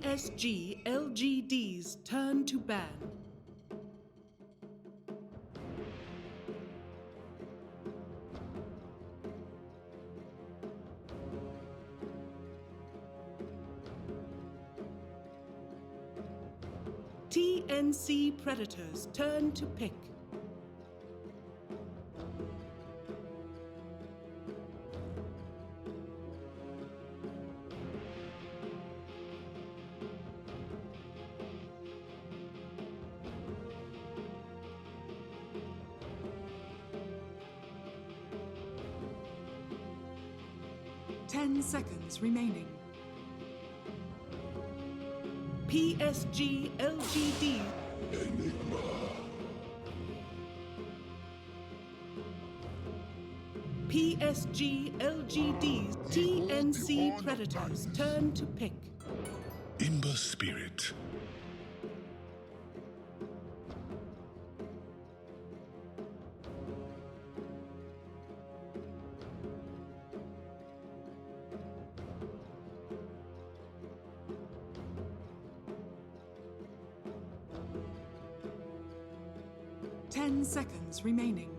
PSG LGD's turn to ban. TNC Predators turn to pick. Ten seconds remaining. PSG LGD. Enigma. PSG LGD's TNC Predators turn to pick. Imba Spirit. Ten seconds remaining.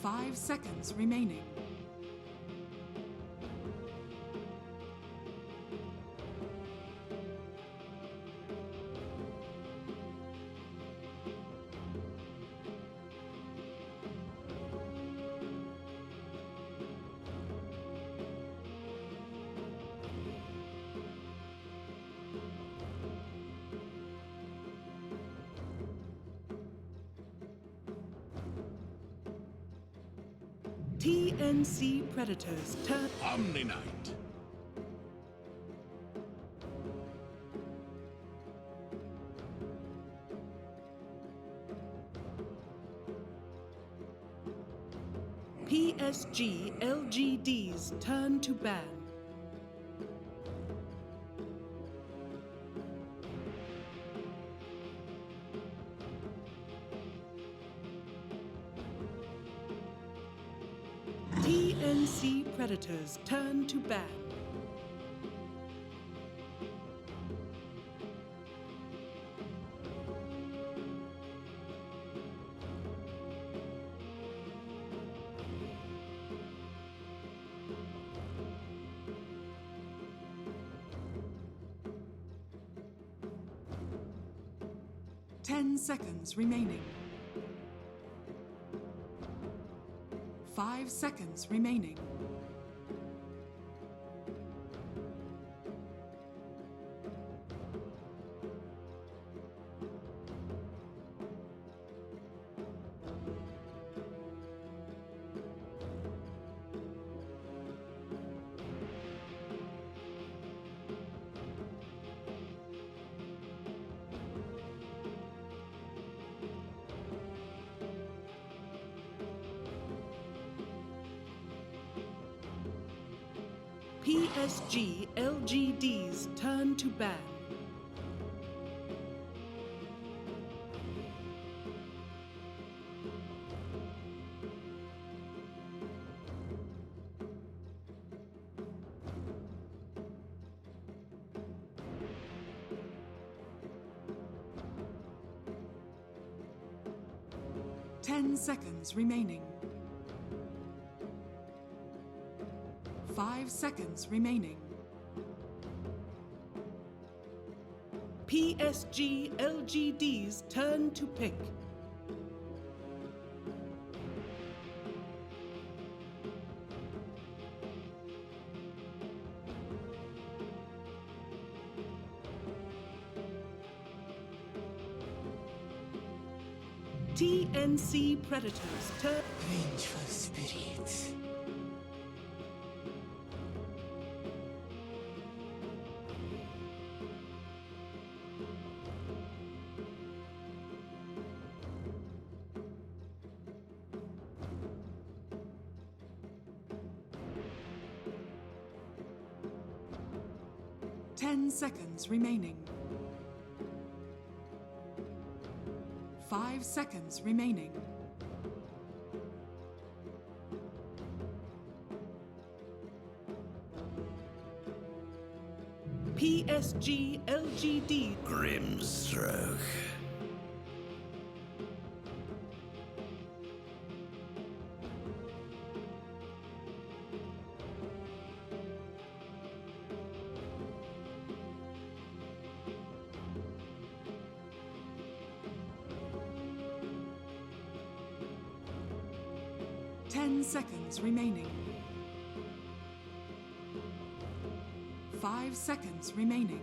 5 seconds remaining. TNC Predators turn. Omni-Knight. PSG LGD's turn to ban. TNC Predators turn to ban. Ten seconds remaining. 5 seconds remaining. PSG LGD's turn to ban. Ten seconds remaining. 5 seconds remaining. PSG LGD's turn to pick. TNC Predators turn. Vengeful spirits. Ten seconds remaining. 5 seconds remaining. PSG LGD. Grimstroke. Ten seconds remaining. 5 seconds remaining.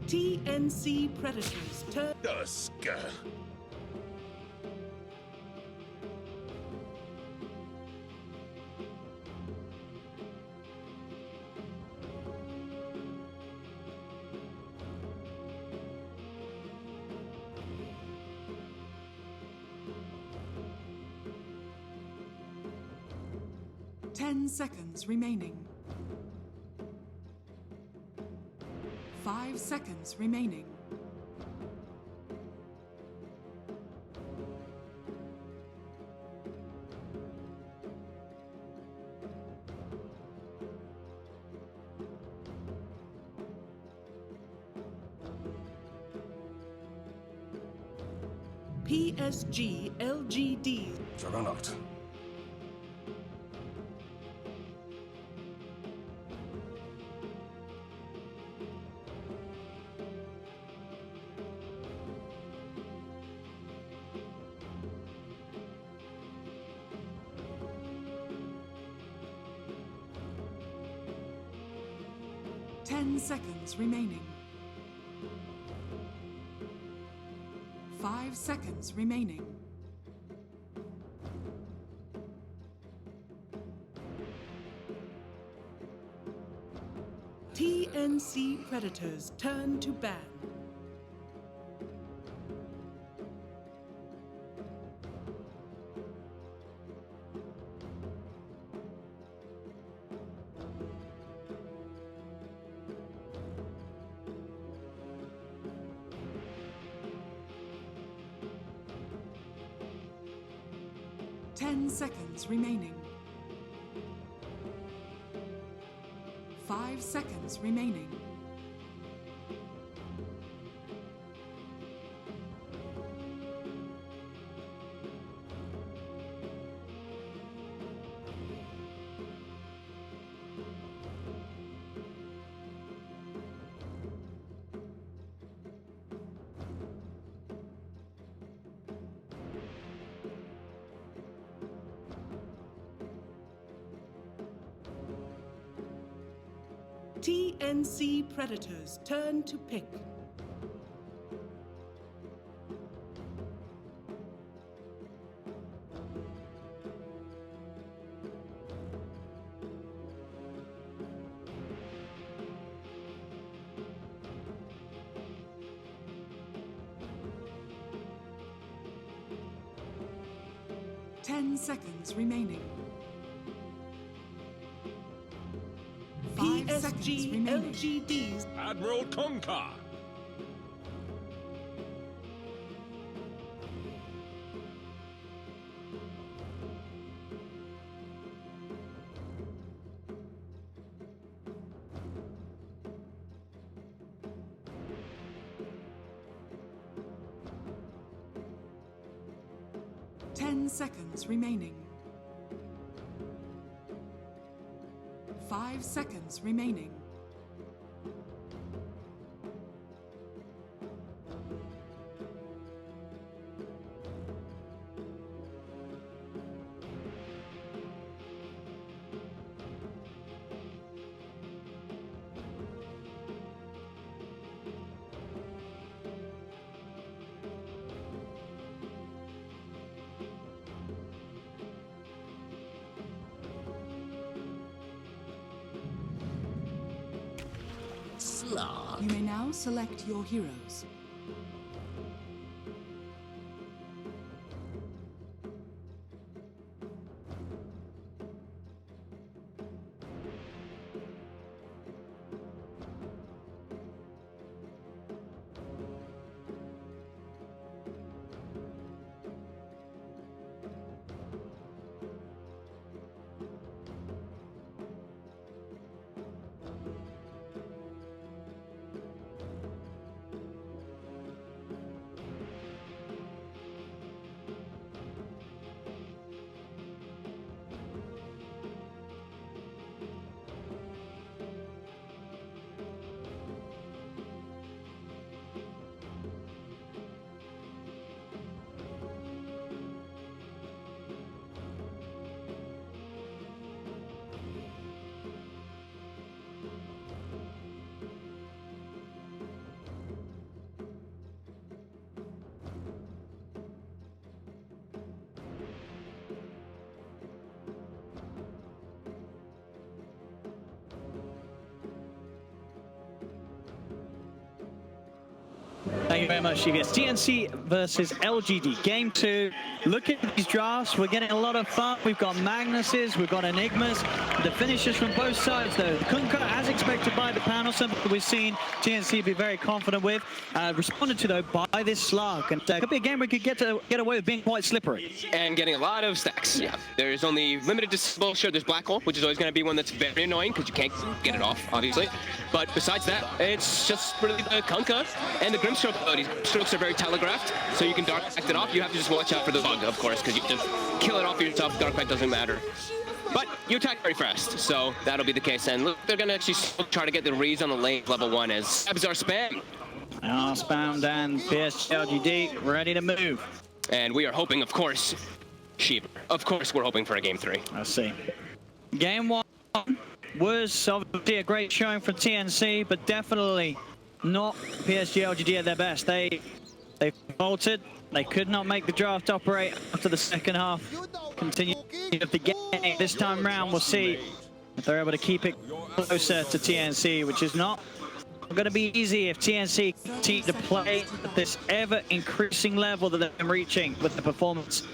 TNC Predators turn. Dusk. 10 seconds remaining. 5 seconds remaining. PSG LGD. Juggernaut. Ten seconds remaining. 5 seconds remaining. TNC Predators turn to ban. Ten seconds remaining. 5 seconds remaining. TNC Predators turn to pick. Ten seconds remaining. PSG LGDs. Admiral Concar. 10 seconds remaining. 5 seconds remaining. Slog. You may now select your heroes. Thank you very much, CVS. TNC versus LGD. Game 2. Look at these drafts. We're getting a lot of fun. We've got Magnuses, we've got Enigmas. The finishers from both sides, though. Kunkka, as expected by the panel, something we've seen TNC be very confident with. Responded to, though, by this slug. And could be a game where we could get away with being quite slippery. And getting a lot of stacks. Yeah. There's only limited disable. Sure, there's Black Hole, which is always going to be one that's very annoying because you can't get it off, obviously. But besides that, it's just really the Kunkka and the Grimstroke abilities. Strokes are very telegraphed, so you can Dark Pact it off. You have to just watch out for the bug, of course, because you can kill it off yourself. Dark Pact doesn't matter. But you attack very fast, so that'll be the case. And look, they're going to actually try to get the reads on the lane level 1 as Sabs are spam. Spammed and LGD ready to move. And we are hoping, of course, Sheep. Of course, we're hoping for a game 3. Let's see. Game 1 was obviously a great showing from TNC, but definitely not PSG LGD at their best. They faltered. They could not make the draft operate after the second half. Continue of the game. This time round, we'll see if they're able to keep it closer to TNC, which is not going to be easy if TNC continue to play at this ever-increasing level that they've been reaching with the performance.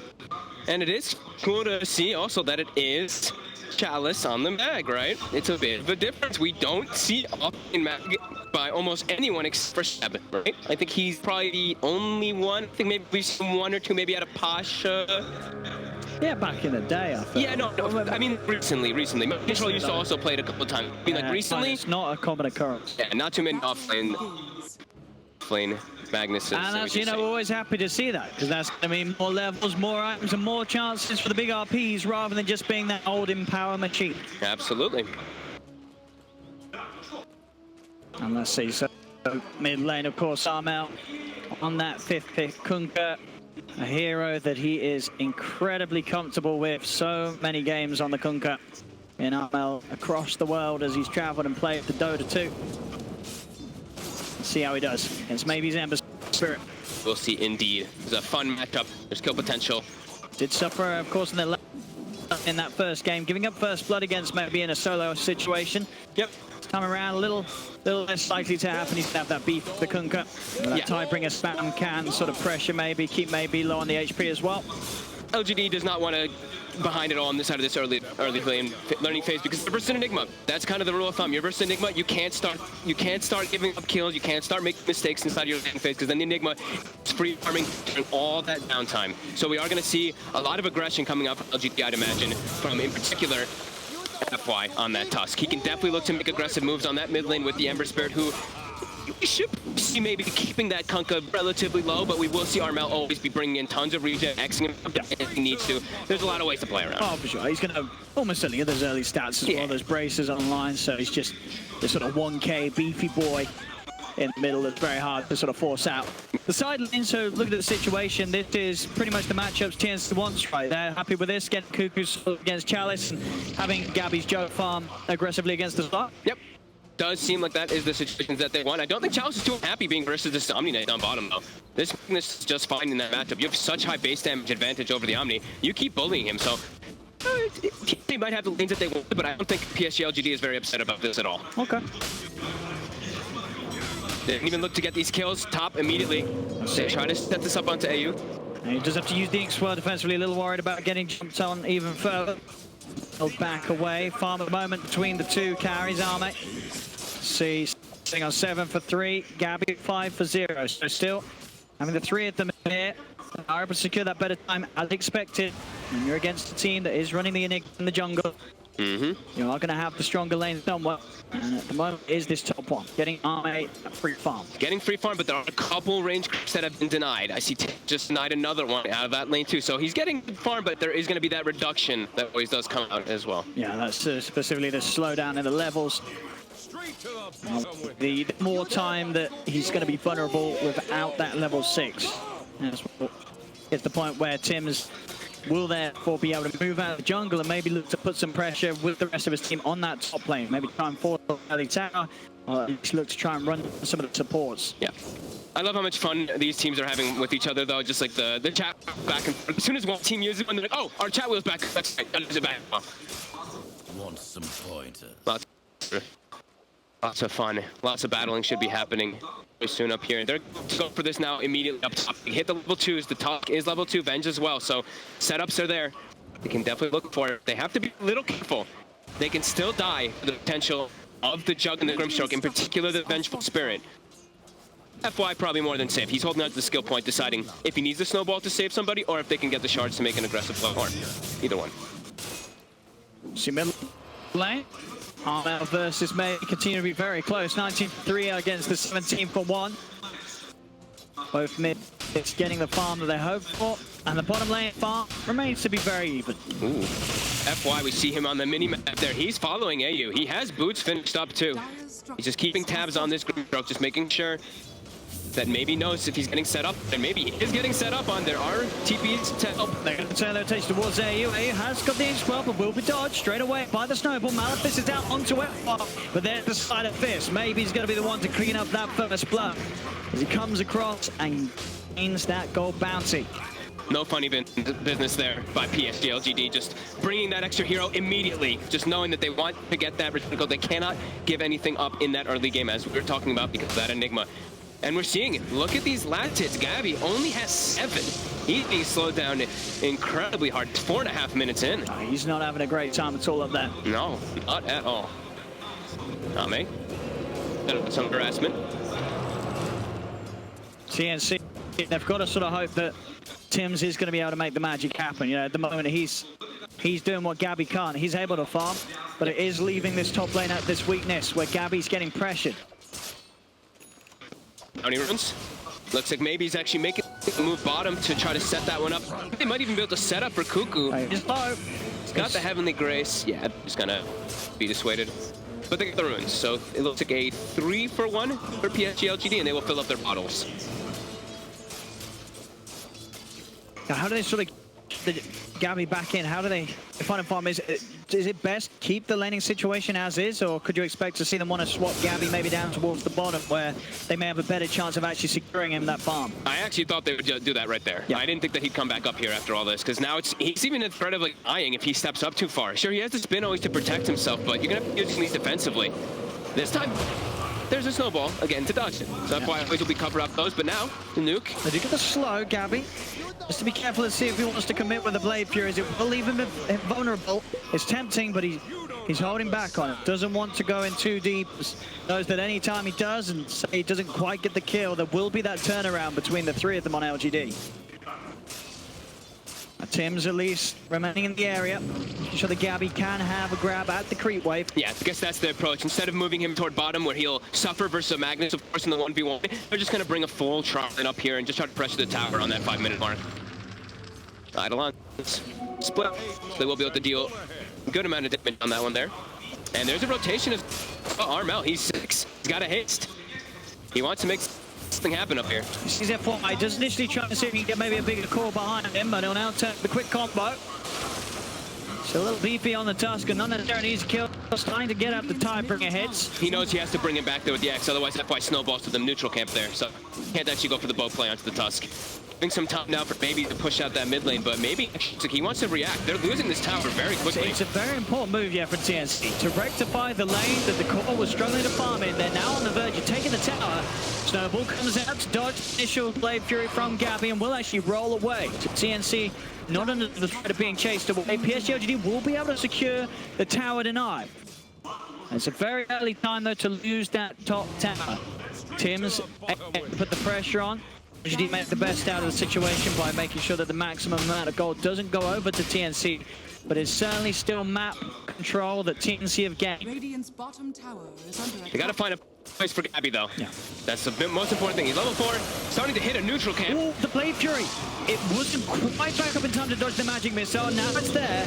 And it is cool to see also that it is Chalice on the mag, right? It's a bit of a difference. We don't see in mag by almost anyone except for Seb, right? I think he's probably the only one. I think maybe we've seen 1 or 2 maybe out of Pasha. Yeah, back in the day, I think. Yeah, no, I mean, recently. Control used to also play it a couple of times. I mean, like, recently? It's not a common occurrence. Yeah, not too many offlane Magnus. And that's, you know, we're always happy to see that, because that's going to mean more levels, more items, and more chances for the big RPs, rather than just being that old Empower machine. Absolutely. And let's see, so mid lane, of course, Armel on that 5th pick. Kunkka, a hero that he is incredibly comfortable with. So many games on the Kunkka in Armel across the world as he's traveled and played the Dota 2. Let's see how he does against maybe Ember Spirit. We'll see indeed. It's a fun matchup. There's kill potential. Did suffer, of course, in that first game, giving up first blood against maybe in a solo situation. Yep. This time around, a little less likely to happen. He's gonna have that beef with the Kunkka. That Tidebringer spam can sort of pressure maybe, keep maybe low on the HP as well. LGD does not want to behind it all on this side of this early learning phase because you're versus Enigma. That's kind of the rule of thumb. You're versus Enigma. You can't start giving up kills. You can't start making mistakes inside your learning phase because then the Enigma is free farming during all that downtime. So we are going to see a lot of aggression coming up from LGD, I'd imagine, from in particular FY on that Tusk. He can definitely look to make aggressive moves on that mid lane with the Ember Spirit, who we should see maybe keeping that Kunkka relatively low, but we will see Armel always be bringing in tons of regen, Xing him if he needs to. There's a lot of ways to play around. Oh, for sure. He's going to almost certainly get those early stats as well, those braces online, so he's just this sort of 1K beefy boy in the middle that's very hard to sort of force out. The side lane, so looking at the situation, this is pretty much the matchups TNC wants right. They're happy with this, getting Cuckoo's against Chalice and having Gabby's Joe farm aggressively against the slot. Yep. Does seem like that is the situations that they want. I don't think Chalice is too happy being versus this Omni Knight on bottom, though. This is just fine in that matchup. You have such high base damage advantage over the Omni. You keep bullying him, so they might have the lanes that they want, but I don't think PSG LGD is very upset about this at all. Okay. They didn't even look to get these kills top immediately. They try to set this up onto AU. And he does have to use the Ink well defensively, a little worried about getting jumped on even further. He'll back away. Farm at the moment between the two carries, Arme. See, sitting on 7 for 3, Gabby 5 for 0. So still having the 3 of them here. Are able to secure that better time as expected. And you're against a team that is running the Enigma in the jungle. You are going to have the stronger lane somewhere. And at the moment is this top one, getting Arme a free farm. Getting free farm, but there are a couple range creeps that have been denied. I see just denied another one out of that lane too. So he's getting farm, but there is going to be that reduction that always does come out as well. Yeah, that's specifically the slowdown in the levels. The more time that he's going to be vulnerable without that level 6. It's the point where Tim's will therefore be able to move out of the jungle and maybe look to put some pressure with the rest of his team on that top lane. Maybe try and force early tower, or at least look to try and run some of the supports. Yeah. I love how much fun these teams are having with each other, though. Just like the chat back and forth. As soon as one team uses it, they're like, oh, our chat wheel's back. That's right. That is it back. Want some pointers? Lots of fun. Lots of battling should be happening very soon up here. They're going for this now immediately up top. They hit the level 2s. The top is level 2 Venge as well. So setups are there. They can definitely look for it. They have to be a little careful. They can still die for the potential of the Jug and the Grimstroke, in particular the Vengeful Spirit. FY probably more than safe. He's holding out to the skill point, deciding if he needs the snowball to save somebody or if they can get the shards to make an aggressive low horn. Either one. See middle lane. Armel versus May continue to be very close. 19-3 against the 17-1. Both mid it's getting the farm that they hope for, and the bottom lane farm remains to be very even. Ooh. FY, we see him on the mini-map there. He's following AU. He has boots finished up too. He's just keeping tabs on this group, just making sure that maybe knows if he's getting set up, and maybe he is getting set up on. There are TPs to help. They're going to turn their attention towards AU. AU has got the Ink but will be dodged straight away by the snowball. Malefice is out onto it, but there's the side of Fist. Maybe he's going to be the one to clean up that first blood as he comes across and gains that gold bounty. No funny business there by PSG LGD, just bringing that extra hero immediately, just knowing that they want to get that reticle. They cannot give anything up in that early game, as we were talking about, because of that Enigma. And we're seeing it. Look at these last hits. Gabby only has 7. He's being slowed down incredibly hard. It's 4.5 minutes in. He's not having a great time at all up there. No, not at all. Ame. Some harassment. TNC, they've got to sort of hope that Tim's is going to be able to make the magic happen. You know, at the moment he's doing what Gabby can't. He's able to farm, but it is leaving this top lane at this weakness where Gabby's getting pressured. Bounty runes. Looks like maybe he's actually making a move bottom to try to set that one up. They might even be able to set up for Cuckoo. He's low. He's got the Heavenly Grace. Yeah, just gonna be dissuaded. But they get the runes, so it looks like a 3-for-1 for PSG LGD, and they will fill up their bottles. Now, how do they sort of get Gabby back in? How do they find a farm? Is it best keep the laning situation as is, or could you expect to see them want to swap Gabby maybe down towards the bottom where they may have a better chance of actually securing him that farm? I actually thought they would do that right there. Yeah. I didn't think that he'd come back up here after all this, because now he's even in threat of like dying if he steps up too far. Sure, he has the spin always to protect himself, but you're gonna have to use these defensively. This time, there's a snowball again to dodge it. So that's why always will be cover up those. But now the nuke. They do get the slow, Gabby. Just to be careful and see if he wants to commit with the Blade Furies. It will leave him vulnerable. It's tempting, but he's holding back on it. Doesn't want to go in too deep. Knows that any time he does and say he doesn't quite get the kill, there will be that turnaround between the 3 of them on LGD. Tim's at least remaining in the area, making sure that Gabby can have a grab at the creep wave. Yeah, I guess that's the approach. Instead of moving him toward bottom where he'll suffer versus a Magnus, of course, in the 1v1, they're just going to bring a full Tron up here and just try to pressure the tower on that 5-minute mark. Eidolon split. They will be able to deal a good amount of damage on that one there. And there's a rotation of Armel. He's 6. He's got a haste. He wants to make something happen up here. He sees F1. He does initially try to see if he can get maybe a bigger core behind him, but he'll now turn the quick combo. It's a little beefy on the Tusk, and not necessarily an easy kill. Starting to get up the tie, bringer hits. He knows he has to bring him back there with the X, otherwise FY snowballs to the neutral camp there. So can't actually go for the bow play onto the Tusk. Giving some time now for maybe to push out that mid lane, but maybe he wants to react. They're losing this tower very quickly. It's a very important move, yeah, for TNC to rectify the lane that the core was struggling to farm in. They're now on the verge of taking the tower. Snowball comes out to dodge initial Blade Fury from Gabby and will actually roll away. So TNC not under the threat of being chased away. PSG LGD will be able to secure the tower denied. It's a very early time though to lose that top tower. Tim's put the pressure on. LGD make the best out of the situation by making sure that the maximum amount of gold doesn't go over to TNC, but it's certainly still map control that TNC have gained. Radiant's bottom tower is under attack. They got to find a place for Gabby though. Yeah. That's the most important thing. He's level 4, starting to hit a neutral camp. Ooh, the Blade Fury. It wasn't quite back up in time to dodge the magic missile. Now it's there.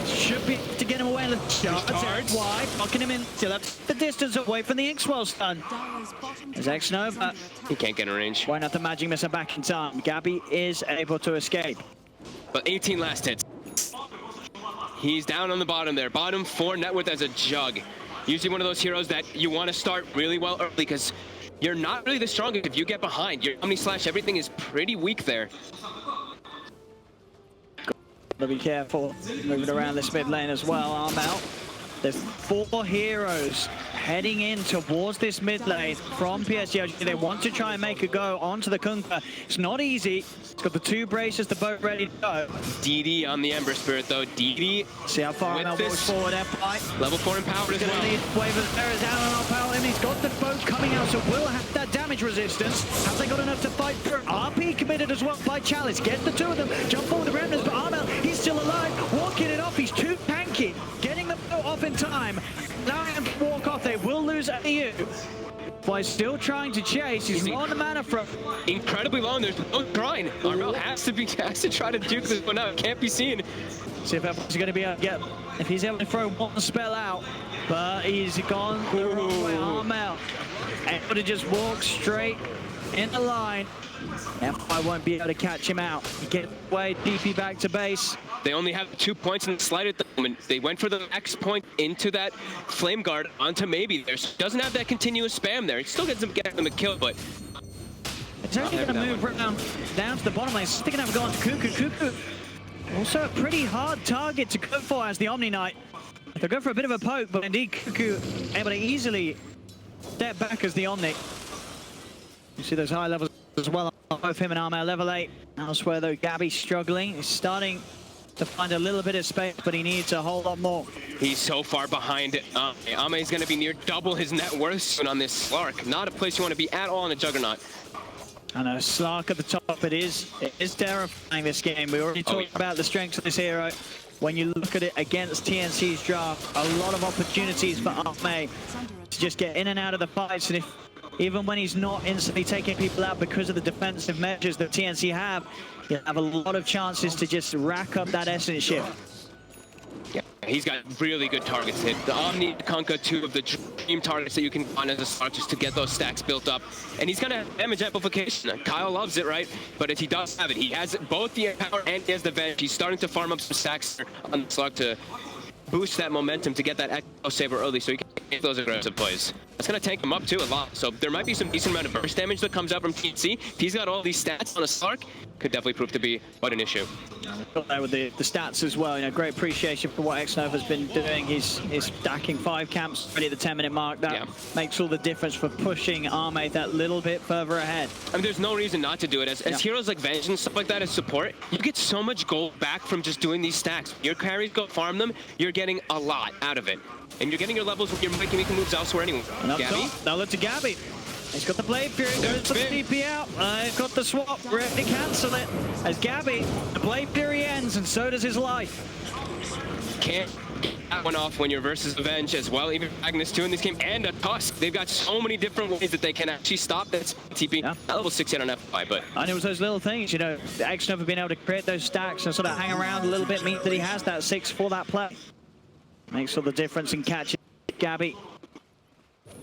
Should be to get him away. That's wide, knocking him in. Still up the distance away from the Inkswell stun. As X-Nova. He can't get in range. Why not the magic missile back in time? Gabby is able to escape. But 18 last hits. He's down on the bottom there. Bottom 4 net worth as a jug. Usually one of those heroes that you want to start really well early because you're not really the strongest if you get behind. Your Omni Slash, everything is pretty weak there. Gotta be careful moving around this mid lane as well. Arm out. There's 4 heroes heading in towards this mid lane from PSG. They want to try and make a go onto the Kunkka. It's not easy. It's got the 2 braces, the boat ready to go. DD on the Ember Spirit though. DD. See how far Armel moves forward. FI. Level 4 empowered as well. Wave of there is out on power, and he's got the boat coming out, so will have that damage resistance. Have they got enough to fight through? RP committed as well by Chalice. Get the 2 of them. Jump forward the remnants, but Armel, he's still alive. Walking it off. He's too tanky. Getting the boat off in time. Allowing him to walk off. They will lose AU. But still trying to chase. He's on the mana from incredibly long. There's no shrine. Armel has to try to duke this one out. Can't be seen. See if everyone's going to be able to get, if he's able to throw one spell out, but he's gone the wrong way. Armel able to just walk straight in the line. FI won't be able to catch him out. He gets away, DP back to base. They only have 2 points in the slide at the moment. They went for the X point into that Flame Guard onto maybe there. So doesn't have that continuous spam there. It still gets them a kill, but it's only going to move around down to the bottom lane. It's going to have gone to Cuckoo. Cuckoo, also a pretty hard target to go for as the Omni Knight. They'll go for a bit of a poke, but indeed Cuckoo able to easily step back as the Omni. You see those high levels as well, both him and Armel level 8. Elsewhere though, Gabby struggling. He's starting to find a little bit of space, but he needs a whole lot more. He's so far behind. Ame is going to be near double his net worth soon on this Slark. Not a place you want to be at all in a Juggernaut. And a Slark at the top, it is terrifying this game. We already talked about the strengths of this hero. When you look at it against TNC's draft, a lot of opportunities for Ame to just get in and out of the fights, and even when he's not instantly taking people out because of the defensive measures that TNC have, he'll have a lot of chances to just rack up that essence shift. Yeah, he's got really good targets hit. The Omni, Kunkka, 2 of the dream targets that you can find as a start just to get those stacks built up. And he's gonna have damage amplification. Kyle loves it, right? But if he does have it, he has both the power and he has the venge. He's starting to farm up some stacks on the slug to boost that momentum to get that Echo Saber early so he can get those aggressive plays. That's going to tank him up too a lot. So there might be some decent amount of burst damage that comes out from TNC. If he's got all these stats on a Slark, could definitely prove to be quite an issue. Got there with the stats as well. You know, great appreciation for what X-Nova's been doing. He's stacking 5 camps already at the 10-minute mark. That makes all the difference for pushing Ame that little bit further ahead. I mean, there's no reason not to do it. As heroes like Venge and stuff like that as support, you get so much gold back from just doing these stacks. Your carries go farm them, you're getting a lot out of it. And you're getting your levels when you're making moves elsewhere anyway. Gabby? Now look to Gabby. He's got the Blade Fury, goes for the TP out. He's got the swap, ready to cancel it. As Gabby, the Blade Fury ends, and so does his life. Can't get that one off when you're versus Avenge as well. Even Magnus 2 in this game, and a Tusk. They've got so many different ways that they can actually stop that TP. Yeah. Not level 6 yet on F5, but... And it was those little things, you know, X-Nova being able to create those stacks and sort of hang around a little bit, means that he has that 6 for that play. Makes all the difference in catching Gabby.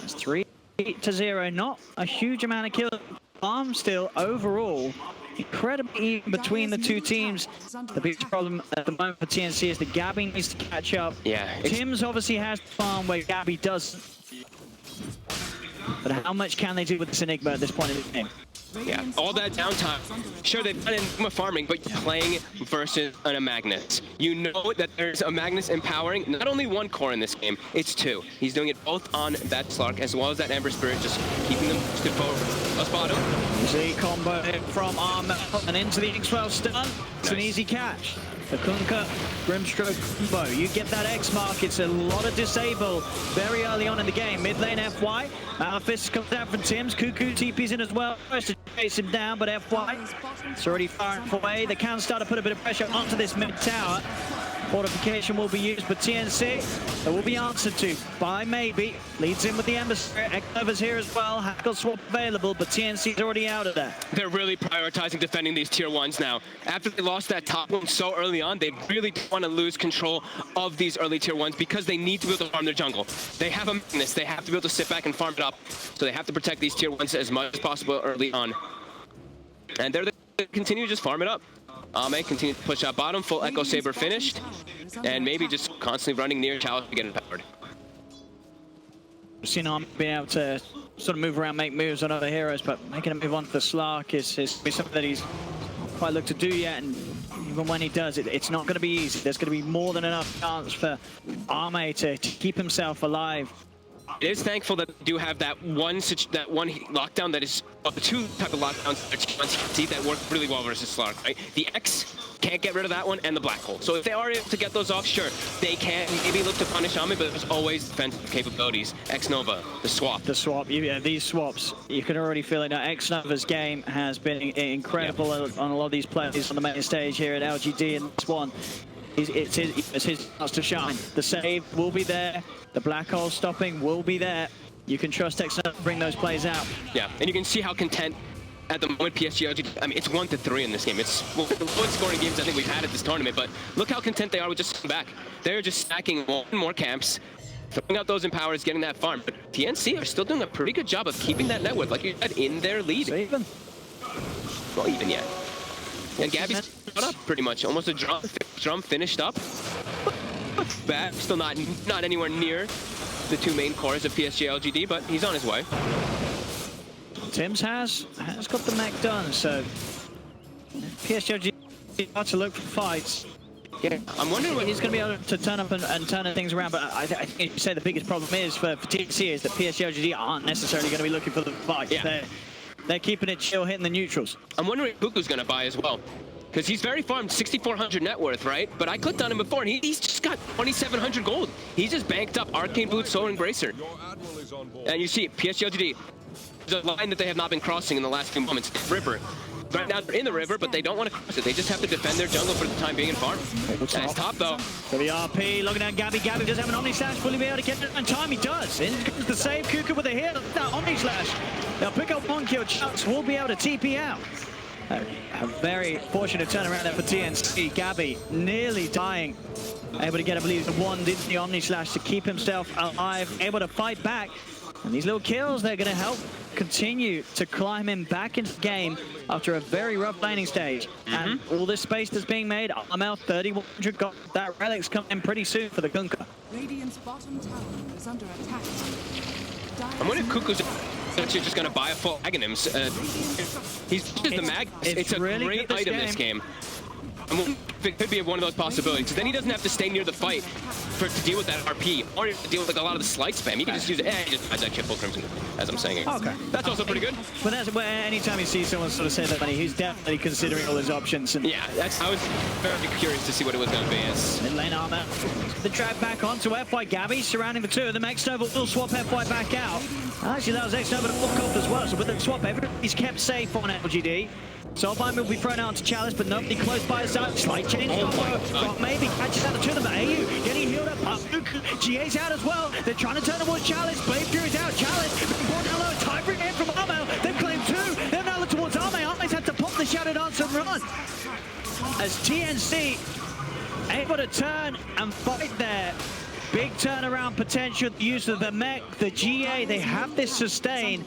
It's 3-0, not a huge amount of kills. Farm still, overall, incredibly even between the two teams. The biggest problem at the moment for TNC is that Gabby needs to catch up. Yeah. Tim's obviously has the farm where Gabby doesn't. But how much can they do with this Enigma at this point in the game? Yeah, all that downtime. Sure, they've done Enigma farming, but you're playing versus a Magnus. You know that there's a Magnus empowering not only one core in this game, it's 2. He's doing it both on that Slark as well as that Ember Spirit, just keeping them stood forward. Let's spot him. Z combo hit from Armel and into the X-12 stun. It's an easy catch. The Kunkka Grimstroke combo. You get that X mark, it's a lot of disable very early on in the game. Mid lane FY. Malphis comes out from Tim's. Cuckoo TP's in as well. Tries to chase him down, but FY. It's already far away. They can start to put a bit of pressure onto this mid tower. Fortification will be used, but TNC, it will be answered to by Maybe. Leads in with the Ember Spirit. X-Nova's here as well. Hackle swap available, but TNC's already out of there. They're really prioritizing defending these tier 1s now. After they lost that top one so early on, they really don't want to lose control of these early tier 1s because they need to be able to farm their jungle. They have a Magnus. They have to be able to sit back and farm it up. So they have to protect these tier 1s as much as possible early on. And they're they continue to just farm it up. Ame continue to push out bottom, full Echo Saber finished, and maybe just constantly running near Chalice to get empowered. We've seen Ame being able to sort of move around, make moves on other heroes, but making a move onto the Slark is something that he's not quite looked to do yet, and even when he does, it's not going to be easy. There's going to be more than enough chance for Ame to keep himself alive. It is thankful that they do have that one lockdown that is the 2 type of lockdowns that work really well versus Slark, right? The X can't get rid of that one, and the black hole. So if they are able to get those off, sure, they can maybe look to punish Ame, but there's always defensive capabilities. X-Nova, the swap. The swap, yeah, these swaps, you can already feel it now. X-Nova's game has been incredible on a lot of these players on the main stage here at LGD, and this one, it's his chance to shine. The save will be there. The black hole stopping will be there. You can trust X-Nova to bring those plays out. Yeah, and you can see how content at the moment PSG LGD, I mean, it's 1-3 in this game. It's one of the lowest scoring games I think we've had at this tournament, but look how content they are with just sitting back. They're just stacking one more camps, throwing out those empowers, getting that farm. But TNC are still doing a pretty good job of keeping that network, like you said, in their lead. Even. Well, even yet. And Gabby's up pretty much, almost a drum finished up. Bad, still not anywhere near the 2 main cores of PSG LGD, but he's on his way. Tim's has got the mech done, so PSG LGD to look for fights. Yeah, I'm wondering what he's going to be able to turn up and turn things around, but I think you say the biggest problem is for TNC is that PSG LGD aren't necessarily going to be looking for the fights. Yeah. They're keeping it chill, hitting the neutrals. I'm wondering if Buku's going to buy as well. Because he's very farmed, 6,400 net worth, right? But I clicked on him before, and he's just got 2,700 gold. He's just banked up Arcane Boots, Solar Embracer. And you see, PSG LGD, there's a line that they have not been crossing in the last few moments. River. Right now they're in the river, but they don't want to cross it. They just have to defend their jungle for the time being and farm. Nice top, though. For the RP, looking at Gabby. Gabby does have an Omni Slash, fully be able to get it in time. He does. In comes the save. Kuka with a hit. That Omni Slash. They'll pick up 1 kill. Chance will be able to TP out. A very fortunate turnaround there for TNC. Gabby nearly dying. Able to get, I believe, the 1 into the Omni Slash to keep himself alive. Able to fight back. And these little kills, they're going to help continue to climb him back into the game after a very rough laning stage. And all this space that's being made, Armel 3,100 gold. That relic's coming in pretty soon for the Kunkka. Radiant's bottom tower is under attack. I'm wondering if Kuku's actually just going to buy a full Aghanims. He's just the Mag. It's a really great item this game. I'm wondering if it could be one of those possibilities. Then he doesn't have to stay near the fight to deal with that RP, or to deal with like a lot of the slight spam. He can just use it. He just buys that chip full crimson, as I'm saying. Okay. That's also pretty good. But that's where anytime you see someone sort of say that money, he's definitely considering all his options. And Yeah, I was very curious to see what it was going to be. mid lane armor. The drag back onto FY Gabby, surrounding the two of them. X-Nova will swap FY back out. Actually, that was X-Nova to walk off as well. So with the swap, everybody's kept safe on LGD. Soulbind will be thrown out to Chalice, but nobody close by his side. Slight change combo. Maybe catches out the two of them. AU getting healed up. GA's out as well. They're trying to turn towards Chalice. Blade Fury's out. Chalice being brought down low. Tiebreak in from Armel. They've claimed two. They've now looked towards Arme. Arme's had to pop the Shadow Dance and run. As TNC able to turn and fight there. Big turnaround potential. The use of the mech, the GA. They have this sustain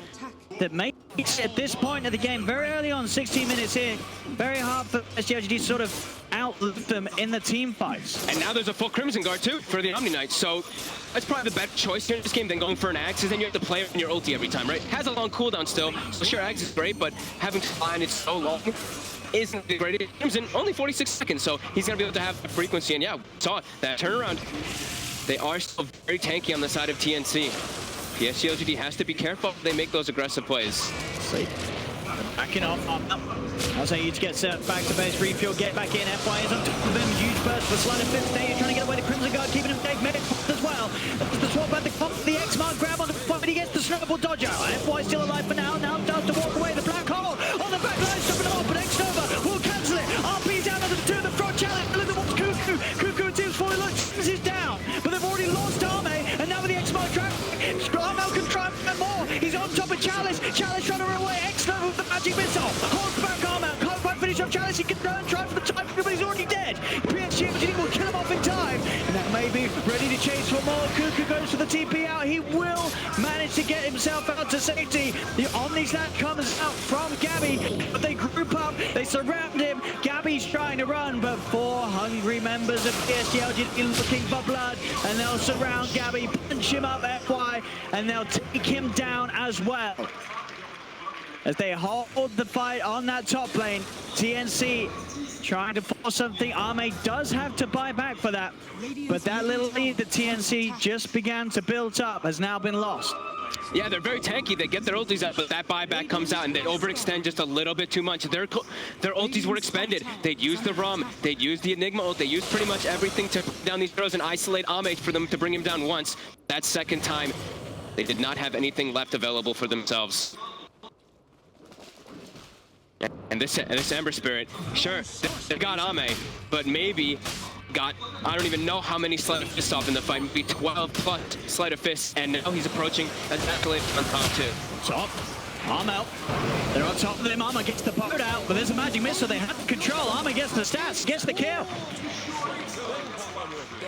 that makes at this point of the game, very early on, 16 minutes in, very hard for LGD to sort of outlive them in the team fights. And now there's a full Crimson Guard too for the Omni Knight, so that's probably the better choice here in this game than going for an Axe, and then you have to play on your ulti every time, right? Has a long cooldown still, so sure, Axe is great, but having to line it so long isn't the greatest. Crimson, only 46 seconds, so he's going to be able to have the frequency, and yeah, saw that turnaround. They are still very tanky on the side of TNC. PSG LGD has to be careful they make those aggressive plays. Backing off. I'll say you to get set back to base, refuel, get back in. FY is on top of him. Huge burst for Slider Fifth. Trying to get away the Crimson Guard, keeping him safe. Medic as well. The swap at the pump, the X-Mark grab on the front, but he gets the snowball dodge out. FY still alive for now. Now does to walk away. The black hole on the back line, stopping him off, but X-Nova will cancel it. RP's down on the two, the front challenge. Look at what's Cuckoo. Cuckoo and team's falling. Look, James is down, but they've already lost Arme, and now with the X-Mark track, Armel can try and more. He's on top of Chalice. Chalice trying to run away. X-Nova with the magic missile. Holds back Armel. Can't quite finish off Chalice. He can try for the time, but he's already dead. PSG will kill him off in time. And that may be ready to chase for more. Cuckoo goes for the TP out. He will manage to get himself out to safety. The Omni-Snap comes out from Gabby, but they group up. They surround him. Gabby's trying to run, but four hungry members of PSG LGD looking for blood, and they'll surround Gabby, punch him up FY, and they'll take him down as well. As they hold the fight on that top lane, TNC trying to force something. Arme does have to buy back for that, but that little lead that TNC just began to build up has now been lost. Yeah, they're very tanky. They get their ultis out, but that buyback comes out, and they overextend just a little bit too much. Their ultis were expended. They'd use the ROM, they'd use the Enigma ult, they used pretty much everything to put down these heroes and isolate Ame for them to bring him down once. That second time, they did not have anything left available for themselves. And this Ember Spirit, sure, they got Ame, but maybe got, I don't even know how many Sleight of Fists off in the fight, maybe 12 plus Sleight of Fists, and now he's approaching an accolade on top too. Top, Arm out. They're on top of them. Armor gets the boat out, but there's a magic missile. They have control. Armor gets the stats, gets the kill.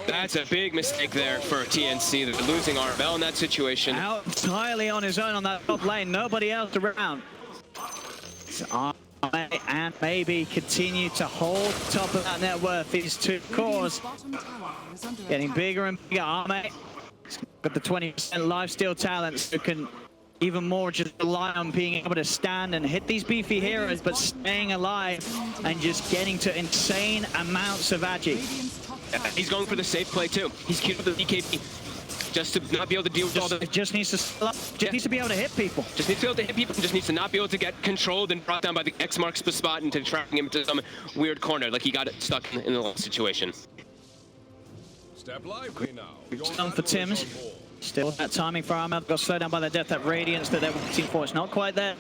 That's a big mistake there for TNC. They're losing Armel in that situation. Out entirely on his own on that top lane. Nobody else around. So Arme and maybe continue to hold top of that net worth. These two cores getting bigger and bigger. Arme got the 20% lifesteal talents who can even more just rely on being able to stand and hit these beefy heroes, but staying alive and just getting to insane amounts of agi. He's going for the safe play too. He's queued up the BKB just to not be able to deal with all the... Just needs to still up. Just needs to be able to hit people. Just needs to be able to hit people. Just needs to not be able to get controlled and brought down by the X marks the spot into trapping him to some weird corner, like he got it stuck in the last situation. Step lively now. Done for Tim's. Still that timing for Armel. Got slowed down by the death, that radiance that they're waiting for. It's not quite there.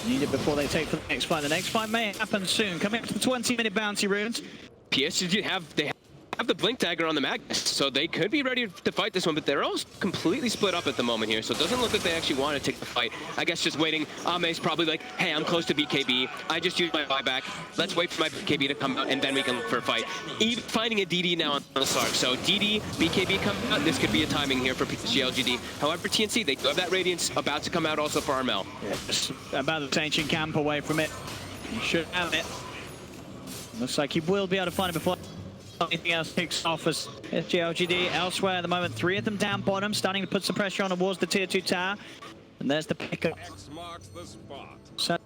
Need it before they take for the next fight. The next fight may happen soon. Coming up to the 20-minute bounty runes. PSG have the blink dagger on the Magnus, so they could be ready to fight this one, but they're all completely split up at the moment here, so it doesn't look like they actually want to take the fight. I guess just waiting. Ame's probably like, hey, I'm close to BKB. I just used my buyback. Let's wait for my BKB to come out, and then we can look for a fight. Even finding a DD now on the Sark, so DD, BKB come out, this could be a timing here for PSG LGD. However, TNC, they do have that Radiance about to come out also for Armel. Yeah, just about the ancient camp away from it. He should have it. Looks like he will be able to find it before anything else kicks off as LGD elsewhere at the moment. 3 of them down bottom, starting to put some pressure on towards the tier 2 tower. And there's the pickup. So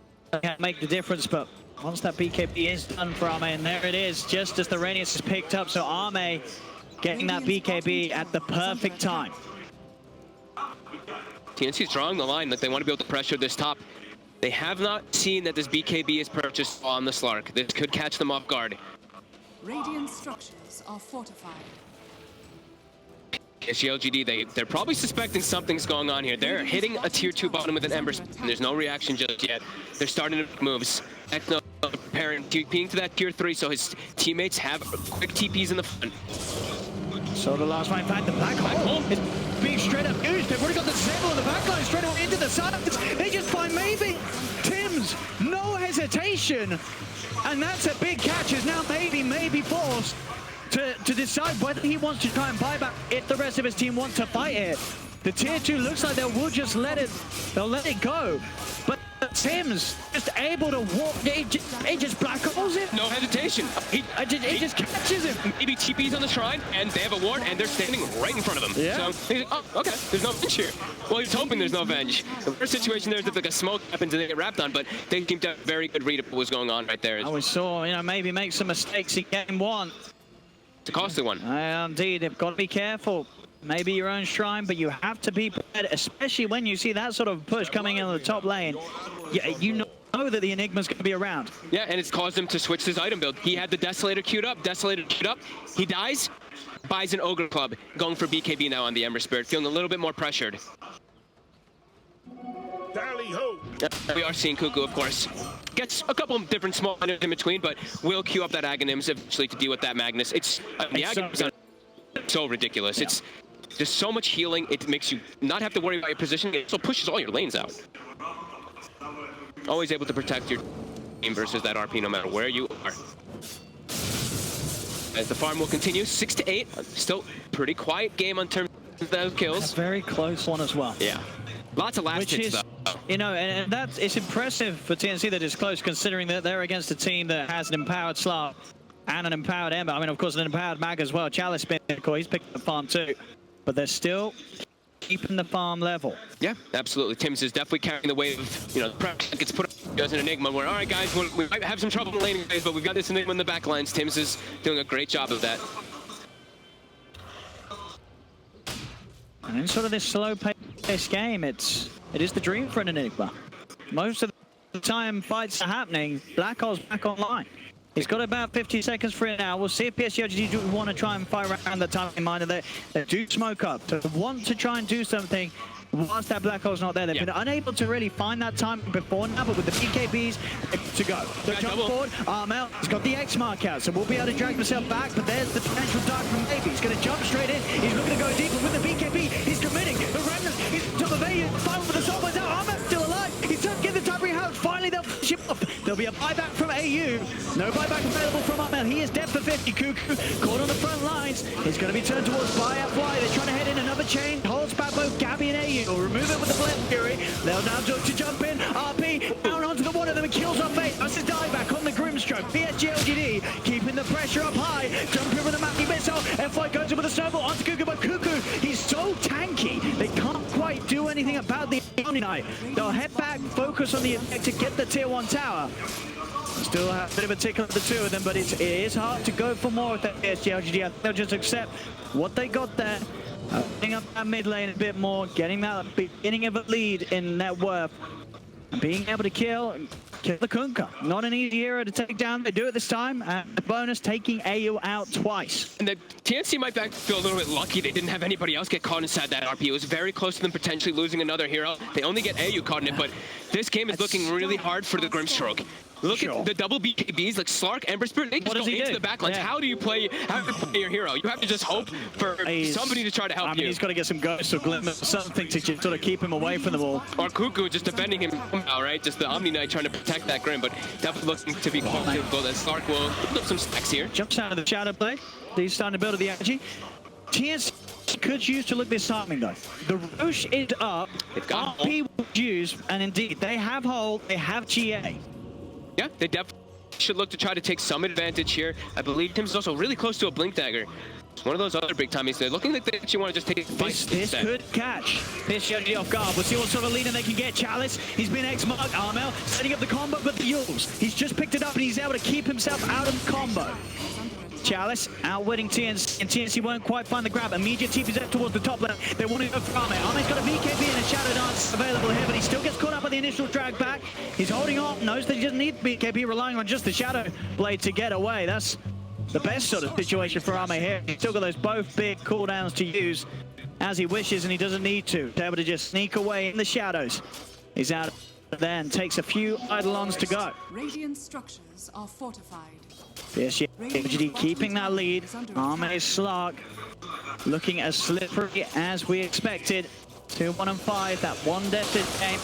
can't make the difference, but once that BKB is done for Arme, and there it is, just as the Radiance is picked up. So Arme getting that BKB at the perfect time. TNC's drawing the line, like they want to be able to pressure this top. They have not seen that this BKB is purchased on the Slark. This could catch them off guard. Radiant structures are fortified. PSG LGD, they're probably suspecting something's going on here. They're hitting a tier 2 bottom with an Ember, and there's no reaction just yet. They're starting to make moves. Ekno preparing, TPing to that tier 3, so his teammates have quick TPs in the front. So the last line, the black hole is being straight up used. They've already got the Zebel on the back line straight away into the sides. They just find maybe Tim's, no hesitation. And that's a big catch, as now maybe forced to decide whether he wants to try and buy back if the rest of his team want to fight it. The tier 2 looks like they will just let it go. But Tim's just able to walk, he just black holes it. No hesitation. He just catches him. Maybe TP's on the shrine, and they have a ward, and they're standing right in front of him. Yeah. So he's like, oh, okay, there's no venge here. Well, he's hoping there's no venge. The first situation there is if like a smoke happens and they get wrapped on, but they seem to have a very good read of what was going on right there. We saw, maybe make some mistakes in game 1. It's a costly one. Indeed, they've got to be careful. Maybe your own shrine, but you have to be prepared, especially when you see that sort of push coming in the top lane. Yeah, you know that the Enigma's going to be around. Yeah, and it's caused him to switch his item build. He had the Desolator queued up, he dies, buys an Ogre Club, going for BKB now on the Ember Spirit, feeling a little bit more pressured. We are seeing Cuckoo, of course. Gets a couple of different small items in between, but will queue up that Aghanims eventually to deal with that Magnus. The Aghanims are so ridiculous. Yeah. It's just so much healing. It makes you not have to worry about your position. It also pushes all your lanes out. Always able to protect your team versus that RP no matter where you are. As the farm will continue, 6 to 8. Still pretty quiet game on terms of those kills. A very close one as well. Yeah. Lots of last hits, though. And it's impressive for TNC that it's close, considering that they're against a team that has an empowered Slark and an empowered Ember. I mean, of course, an empowered Mag as well. Chalice, he's picked up the farm too. But they're still keeping the farm level. Yeah, absolutely. Tim's is definitely carrying the weight of, the pressure that gets put up as an Enigma. Where, all right, guys, we might have some trouble in the laning phase, but we've got this Enigma in the back lines. Tim's is doing a great job of that. And in sort of this slow-paced game, it is the dream for an Enigma. Most of the time fights are happening, Black Hole's back online. He's got about 50 seconds for it now. We'll see if PSG LGD do want to try and fight around the time in mind. They do smoke up, to want to try and do something whilst that Black Hole's not there. They've been unable to really find that time before now, but with the BKBs, to go. They're jumping forward. Armel has got the X mark out, so we'll be able to drag himself back, but there's the potential dart from Maybe. He's going to jump straight in. He's looking to go deeper with the BKB. He's committing. The Remnant, he's top of AU. Final for the Soulbones out. Armel's still alive. He's trying to get the Tabri house. Finally, they'll push him off. There'll be a buyback from AU. No buyback available from Armel. He is dead for 50. Cuckoo caught on the front lines. He's going to be turned towards FY. They're trying to head in another chain. Holds back both Gabby and AU. Will remove it with the Flame Fury. They'll now look to jump in. RP down onto the one of them and kills off Fate. That's a dieback on the Grimstroke. PSG LGD keeping the pressure up high. Jump over the Mackie missile. FY goes in with a snowball onto Cuckoo, but Cuckoo, he's so tanky. They can't quite do anything about the Omni-Knight. They'll head back, focus on the effect to get the tier 1 tower. Still have a bit of a tickle of the two of them, but it is hard to go for more with that PSG LGD. They'll just accept what they got there. Opening up that mid lane a bit more, getting that beginning of a lead in net worth, and being able to kill the Kunkka. Not an easy hero to take down. They do it this time, and the bonus taking AU out twice. And the TNC might feel a little bit lucky they didn't have anybody else get caught inside that RP. It was very close to them potentially losing another hero. They only get AU caught in it, but this game is looking really hard for the Grimstroke. Look at the double BKBs, like Slark, Ember Spirit, they just go into the backlines. Yeah. How do you play your hero? You have to just hope for somebody to try to help you. I mean, he's got to get some ghosts or glimmers or something to just sort of keep him away from the wall. Or Cuckoo just defending him somehow, right? Just the Omni-Knight trying to protect that Grim, but definitely looking to be quite difficult. And Slark will put up some stacks here. Jumps out of the shadow play. He's starting to build the energy. TNC could use to look disarming though. The Roche is up. RP will use, and indeed, they have hold, they have GA. Yeah, they definitely should look to try to take some advantage here. I believe Tim's also really close to a Blink Dagger. One of those other big timings. They're looking like they actually want to just take it This could catch PSG off guard. We'll see what sort of lead they can get. Chalice, he's been X-marked. Armel setting up the combo, but the Yules. He's just picked it up and he's able to keep himself out of the combo. Chalice outwitting TNC, and TNC won't quite find the grab. Immediate TP is up towards the top lane. They want to go for Arme. Arme's got a VKB and a Shadow Dance available here, but he still gets caught up by the initial drag back. He's holding on, knows that he doesn't need VKB, relying on just the Shadow Blade to get away. That's the best sort of situation for Arme here. He's still got those both big cooldowns to use as he wishes, and he doesn't need to. He's able to just sneak away in the shadows. He's out there and takes a few Eidolons to go. Radiant structures are fortified. PSG LGD keeping that lead. Arme Slark looking as slippery as we expected. 2-1 and 5, that one death in game.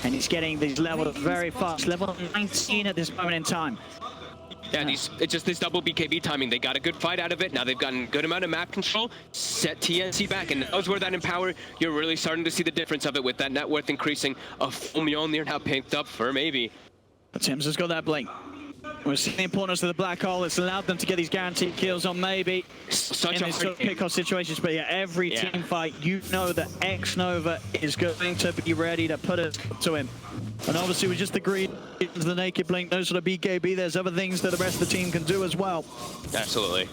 And he's getting these levels very fast. Level 19 at this moment in time. Yeah, it's just this double BKB timing. They got a good fight out of it. Now they've gotten a good amount of map control, set TNC back, and that was where that Empower, you're really starting to see the difference of it with that net worth increasing. A full Mjolnir now picked up for maybe. But Tim's has got that blink. We're seeing the importance of the black hole. It's allowed them to get these guaranteed kills on maybe Such in a these hard sort of pick-off situations. But yeah, every team fight, you know that X-Nova is going to be ready to put it to him. And obviously with just the green, the naked blink, no sort of BKB, there's other things that the rest of the team can do as well. Absolutely.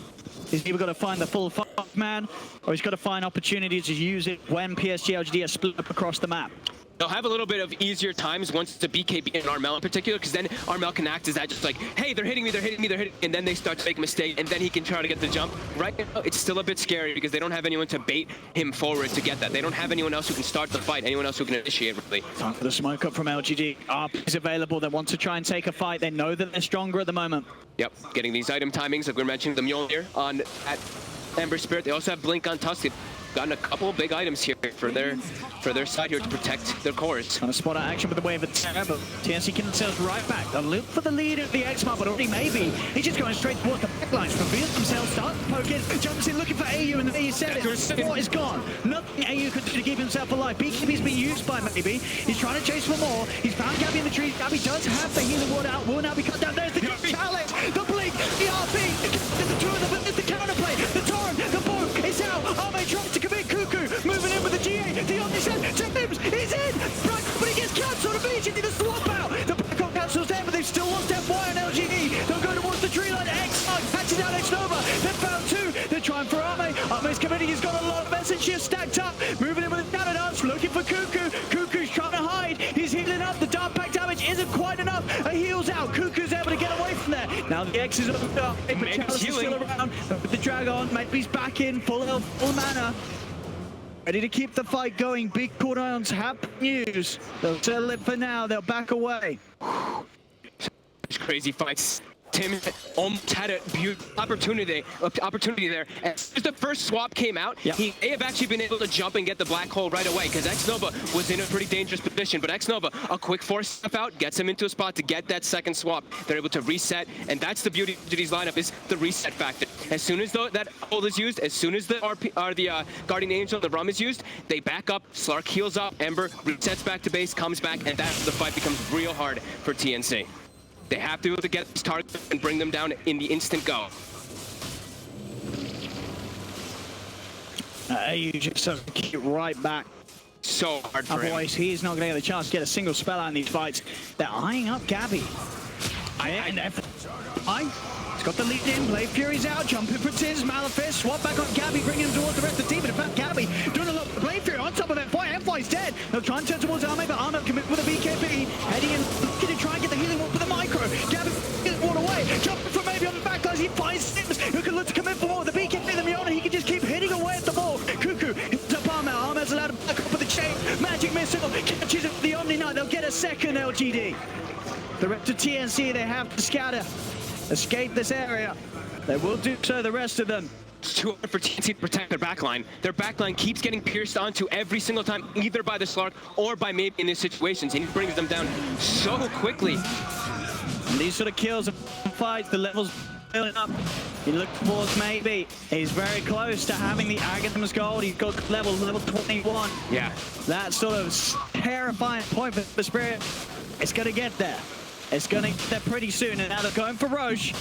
He's either got to find the full fuck man, or he's got to find opportunities to use it when PSG LGD are split up across the map. They'll have a little bit of easier times once it's a BKB and Armel in particular, because then Armel can act as that just like, hey, they're hitting me, and then they start to make a mistake, and then he can try to get the jump. Right now, it's still a bit scary because they don't have anyone to bait him forward to get that. They don't have anyone else who can start the fight, anyone else who can initiate, really. Time for the smoke up from LGD. ARP is available. They want to try and take a fight. They know that they're stronger at the moment. Yep, getting these item timings, like we were mentioning, the Mjolnir on at Ember Spirit. They also have Blink on Tusk. They've gotten a couple big items here for their side here to protect their cores. Trying to spot out action with the wave of terror, but TNC can themselves right back. They'll look for the lead of the X-Mark, but already maybe. He's just going straight towards the backlines. Reveals themselves, starts poking, jumps in looking for AU, and AU said it. What is gone? Nothing AU could do to keep himself alive. BKB's been used by maybe. He's trying to chase for more. He's found Gabby in the trees. Gabby does have the healing ward out. Will now be cut down. There's the challenge. The blink, the RP. There's the two of them, but there's the counterplay. The torrent, the bow is out. Arme trying to commit Cuckoo. Moving in with the GA. The Omniscient. James is in. But he gets cancelled immediately. The swap out. The Blackhawk cancels there, but they've still lost FY and LGD. They'll go towards the tree line. X-Mark hatches down X-Nova. They've found two. They're trying for Arme. Arme's committing. He's got a lot of essence here stacked up. Moving in with the Shadow Dance. Looking for Cuckoo. Cuckoo's trying to hide. He's healing up. The Dark Pack damage isn't quite enough. A heal's out. Cuckoo's able to get away from there. Now the X is up. But Chalice is still around. With the Dragon, maybe he's back in. Full health, full mana. Ready to keep the fight going. Big cooldowns have news. They'll settle it for now. They'll back away. Crazy fights. Tim almost had a beautiful opportunity there. As the first swap came out, he may have actually been able to jump and get the black hole right away, because X-Nova was in a pretty dangerous position. But X-Nova, a quick force step out, gets him into a spot to get that second swap. They're able to reset, and that's the beauty of GD's lineup, is the reset factor. As soon as that hold is used, as soon as the Guardian Angel, the Rum is used, they back up, Slark heals up, Ember resets back to base, comes back, and that's the fight becomes real hard for TNC. They have to be able to get this target and bring them down in the instant go. You just have to keep right back. So hard for him. Otherwise, he's not going to get a chance to get a single spell out in these fights. They're eyeing up Gabby. He's got the lead in. Blade Fury's out. Jumping for Tiz. Malefice. Swap back on Gabby, bringing him towards the rest of the team. But in fact, Gabby doing a lot. Blade Fury on top of FY. FY's dead. They'll try and turn towards Arme, but Arme commit with a BKB. Heading in, looking to try and get the healing ward for the micro. Gabby gets ward away. Jumping from maybe on the backlines. He finds Sims, who can look to commit for more. The BKB, the Mjolnir, he can just keep hitting away at the ball. Cuckoo hits up Arme. Arme's allowed to back up with the chain. Magic missile catches it for the Omni Knight. They'll get a second LGD. The rest of TNC, they have to scatter. Escape this area. They will do so, the rest of them. It's too hard for TNC to protect their backline. Their backline keeps getting pierced onto every single time, either by the Slark or by maybe in these situations, and he brings them down so quickly. And these sort of kills and fights, the levels building up. He looks towards maybe. He's very close to having the Agatham's gold. He's got level 21. Yeah. That sort of terrifying point for the Spirit. It's going to get there. It's going to get there pretty soon, and now they're going for Roche.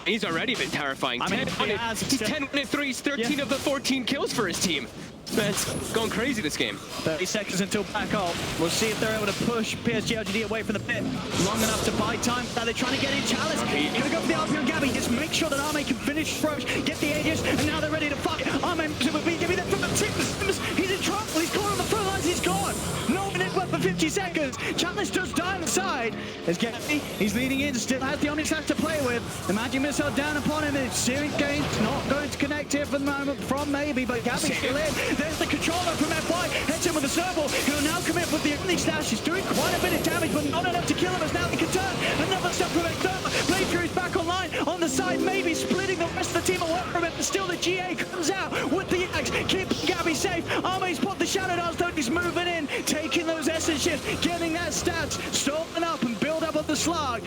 He's already been terrifying. I mean, 10 he's 10 minute threes, 13 of the 14 kills for his team. Man's going crazy this game. 30 seconds until back off. We'll see if they're able to push PSG LGD away from the pit long enough to buy time. Now they're trying to get in Chalice. Gonna go for the RP on Gabby. Just make sure that Arme can finish Frosh, get the Aegis, and now they're ready to fight. Arme would be giving that from the tip. He's in trouble. He's caught on the front lines. He's gone. No minute left for 50 seconds. Chalice does die on the side. There's Gabby. He's leading in. Still has the Omnislash to play with. The magic missile down upon him. It's Searing Game's not going to connect here for the moment from maybe, but Gabby's still in. There's the controller from FY, heads in with a snowball. He'll now commit with the Omnislash. He's doing quite a bit of damage, but not enough to kill him as now he can turn. Another step from Extoma. Playthrough is back online. On the side, maybe splitting the rest of the team away from it, but still the GA comes out with the axe, keeping Gabby safe. Arme's put the Shadow Dance, though he's moving in, taking those essence shifts, getting that stats, stalling up and build up on the slug.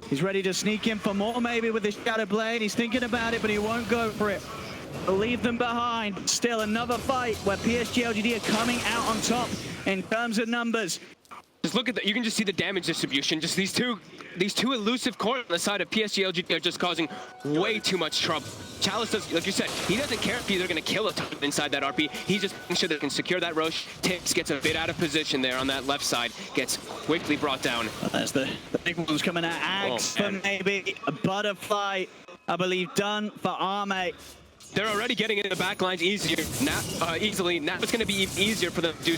He's ready to sneak in for more maybe with his Shadow Blade. He's thinking about it, but he won't go for it. Leave them behind. Still another fight where PSG LGD are coming out on top in terms of numbers. Just look at that. You can just see the damage distribution. Just these two elusive cores on the side of PSG LGD are just causing way too much trouble. Chalice does, like you said, he doesn't care if they're going to kill a ton inside that RP. He's just making sure they can secure that Roche. Tips gets a bit out of position there on that left side. Gets quickly brought down. That's the big ones coming out. Axe for maybe a butterfly, I believe, done for Arme. They're already getting into the back lines easily. Now it's going to be even easier for them to do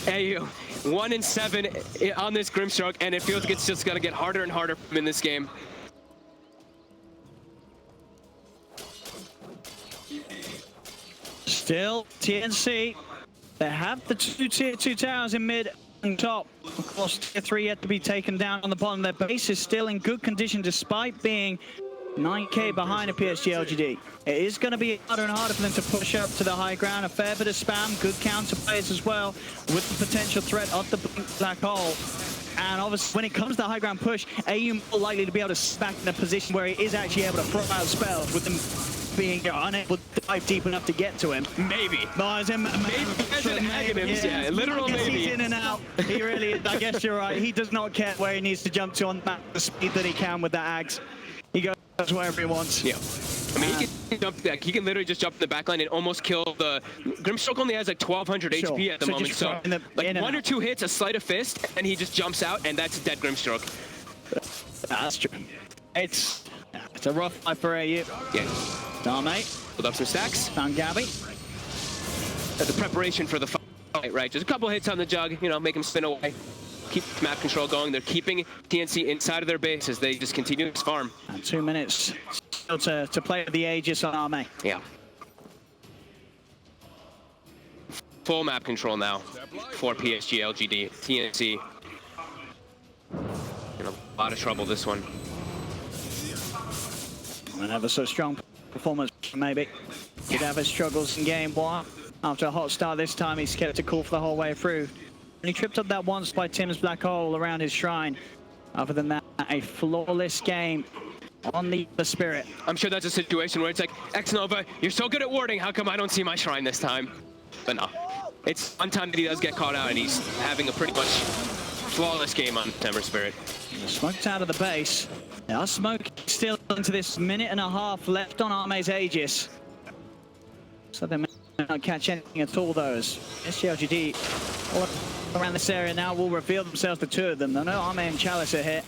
a 1-7 on this Grimstroke, and it feels like it's just going to get harder and harder in this game. Still, TNC, they have the two tier 2 towers in mid and top. Of course, tier 3 yet to be taken down on the bottom. Their base is still in good condition despite being 9k behind a PSG LGD. It is going to be harder and harder for them to push up to the high ground. A fair bit of spam, good counter plays as well, with the potential threat of the black hole. And obviously, when it comes to the high ground push, AU more likely to be able to sit back in a position where he is actually able to throw out spells, with them being unable to dive deep enough to get to him. Maybe. No, Yeah, literal maybe. He's in and out. He really is. I guess you're right. He does not care where he needs to jump to on the speed that he can with that axe. He goes wherever he wants. Yeah. I mean, he can jump back. He can literally just jump in the backline and almost kill the... Grimstroke only has like 1,200 HP at the moment, so like one or two hits, a sleight of fist, and he just jumps out, and that's a dead Grimstroke. That's true. It's a rough fight for AU. Yeah. Arme. Build up some stacks. Found Gabby. The preparation for the fight, right? Just a couple hits on the jug, you know, make him spin away. Keep map control going. They're keeping TNC inside of their base as they just continue to farm. And 2 minutes still to play with the Aegis on Arme. Yeah. Full map control now for PSG LGD. TNC. In a lot of trouble this one. And ever so strong performance, maybe. Could have his struggles in game one. After a hot start this time, he's kept it cool for the whole way through. And he tripped up that once by Tim's black hole around his shrine. Other than that, a flawless game on the Spirit. I'm sure that's a situation where it's like, X-Nova, you're so good at warding, how come I don't see my shrine this time? But no. It's one time that he does get caught out, and he's having a pretty much flawless game on Timber Spirit. Smoked out of the base. They are smoking still into this minute and a half left on Arme's Aegis. So they may not catch anything at all, those. SGLGD all around this area now will reveal themselves, the two of them. I know Arme and Chalice are hit.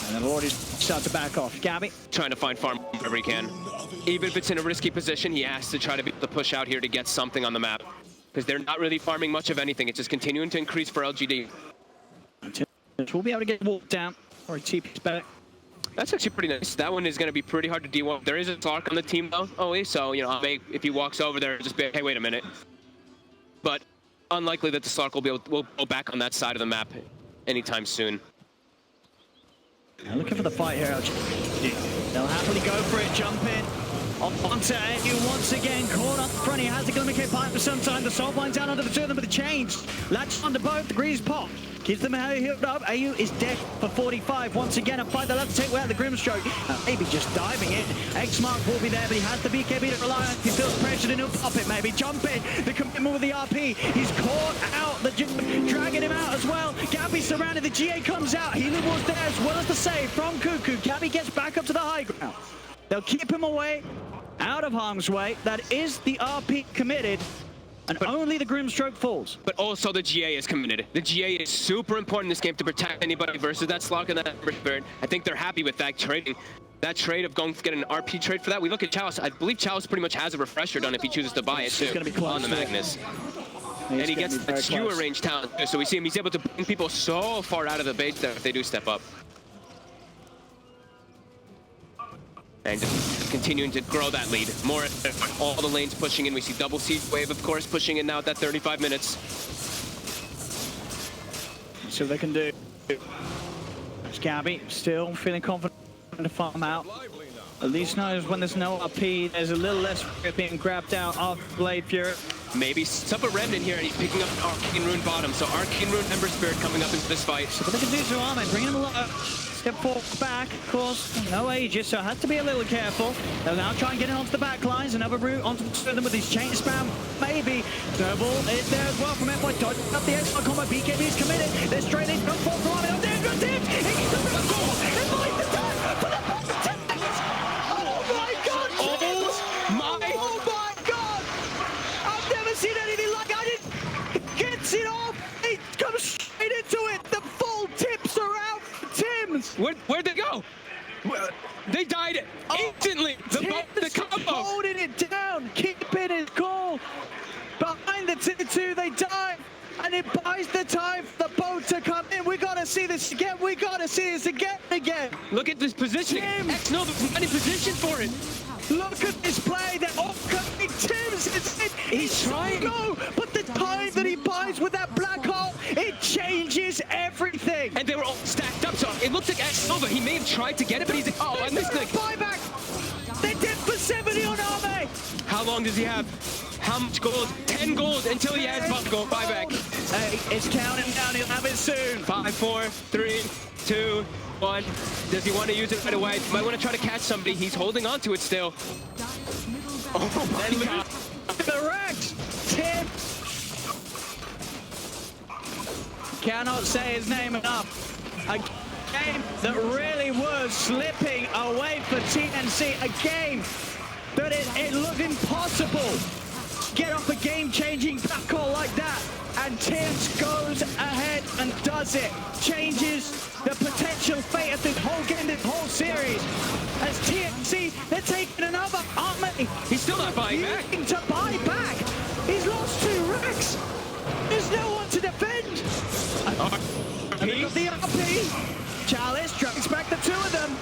And they've already started to back off. Gabby. Trying to find farm wherever he can. Even if it's in a risky position, he has to try to be able to push out here to get something on the map. Because they're not really farming much of anything. It's just continuing to increase for LGD. We'll be able to get walked down, or TP's back. That's actually pretty nice. That one is going to be pretty hard to deal with. There is a Slark on the team, though, always. So, you know, if he walks over there, just be, hey, wait a minute. But unlikely that the Slark will go back on that side of the map anytime soon. Now looking for the fight here, LGD. They'll happily go for it, jump in. Onto AU once again, caught up front. He has the Glimmer K pipe for some time. The Soul Blind down onto the two of them with the chains. Latched onto both, the Grease pop. Keeps them healed up. AU is dead for 45. Once again, a fight they'll have to take away out the Grimstroke. Maybe just diving in. X-Mark will be there, but he has the BKB to rely on. He feels pressured and he'll pop it, maybe. Jump in. The commitment with the RP. He's caught out. The dragging him out as well. Gabby surrounded. The GA comes out. Healing was there as well as the save from Cuckoo. Gabby gets back up to the high ground. They'll keep him away, out of harm's way. That is the RP committed, and only the Grimstroke falls. But also the GA is committed. The GA is super important in this game to protect anybody versus that Slug and that Ember Spirit. I think they're happy with that trading. That trade of going to get an RP trade for that. We look at Chalice. I believe Chalice pretty much has a refresher done if he chooses to buy it too. It's gonna be close on the Magnus. And he gets that skewer range talent too. So we see him. He's able to bring people so far out of the base there if they do step up. And just continuing to grow that lead. More, all the lanes pushing in. We see double siege wave, of course, pushing in now at that 35 minutes. See what they can do. Gabby still feeling confident to farm out. At least knows when there's no RP, there's a little less being grabbed out off Blade Fury. Maybe up a Remnant here, and he's picking up an Arcane Rune bottom. So Arcane Rune Ember Spirit coming up into this fight. So what they can do to Armin, bring him a step forward back, of course, no Aegis, so had to be a little careful. They'll now try and get it onto the back lines, another route onto them with his chain spam, maybe. Double is there as well from FY, dodging up the X-Mark combo, BKB is committed, they're straight in, front forward from Armin, oh there goes Tim! He's the goal, and Mike the time for the Oh my god! Oh my god! I've never seen anything like it, I didn't gets it off, he comes straight into it, the full tips are out. Tim's! Where'd they go? They died instantly. The combo. Holding it down, keeping it cool. Behind the 2-2, they dive, and it buys the time for the boat to come in. We gotta see this again. We gotta see this again. Look at this positioning. X-Nova's not in position for it. Look at this play. They're all coming. Tim's is it. He's trying. No, but the time that he buys with that black hole, it changes everything. And they were all stacked up, so it looks like X-Nova. He may have tried to get it, but he's like, oh, I missed it. Buyback. They did for 70 on Arme. How long does he have? How much gold? 10 gold until he has gold. Buyback. Hey, it's counting down. He'll have it soon. 5, 4, 3, 2, 1. Does he want to use it right away? Might want to try to catch somebody. He's holding on to it still. Oh my god. Correct. Tim. Cannot say his name enough. A game that really was slipping away for TNC. A game that it looked impossible. Get off a game-changing back call like that. And Tims goes ahead and does it. Changes the potential fate of this whole game, this whole series. As TNC, they're taking another army. He's still not buying back. To buy back. He's lost 2 racks. There's no one to defend. And they got the RP. Chalice drags back the 2 of them.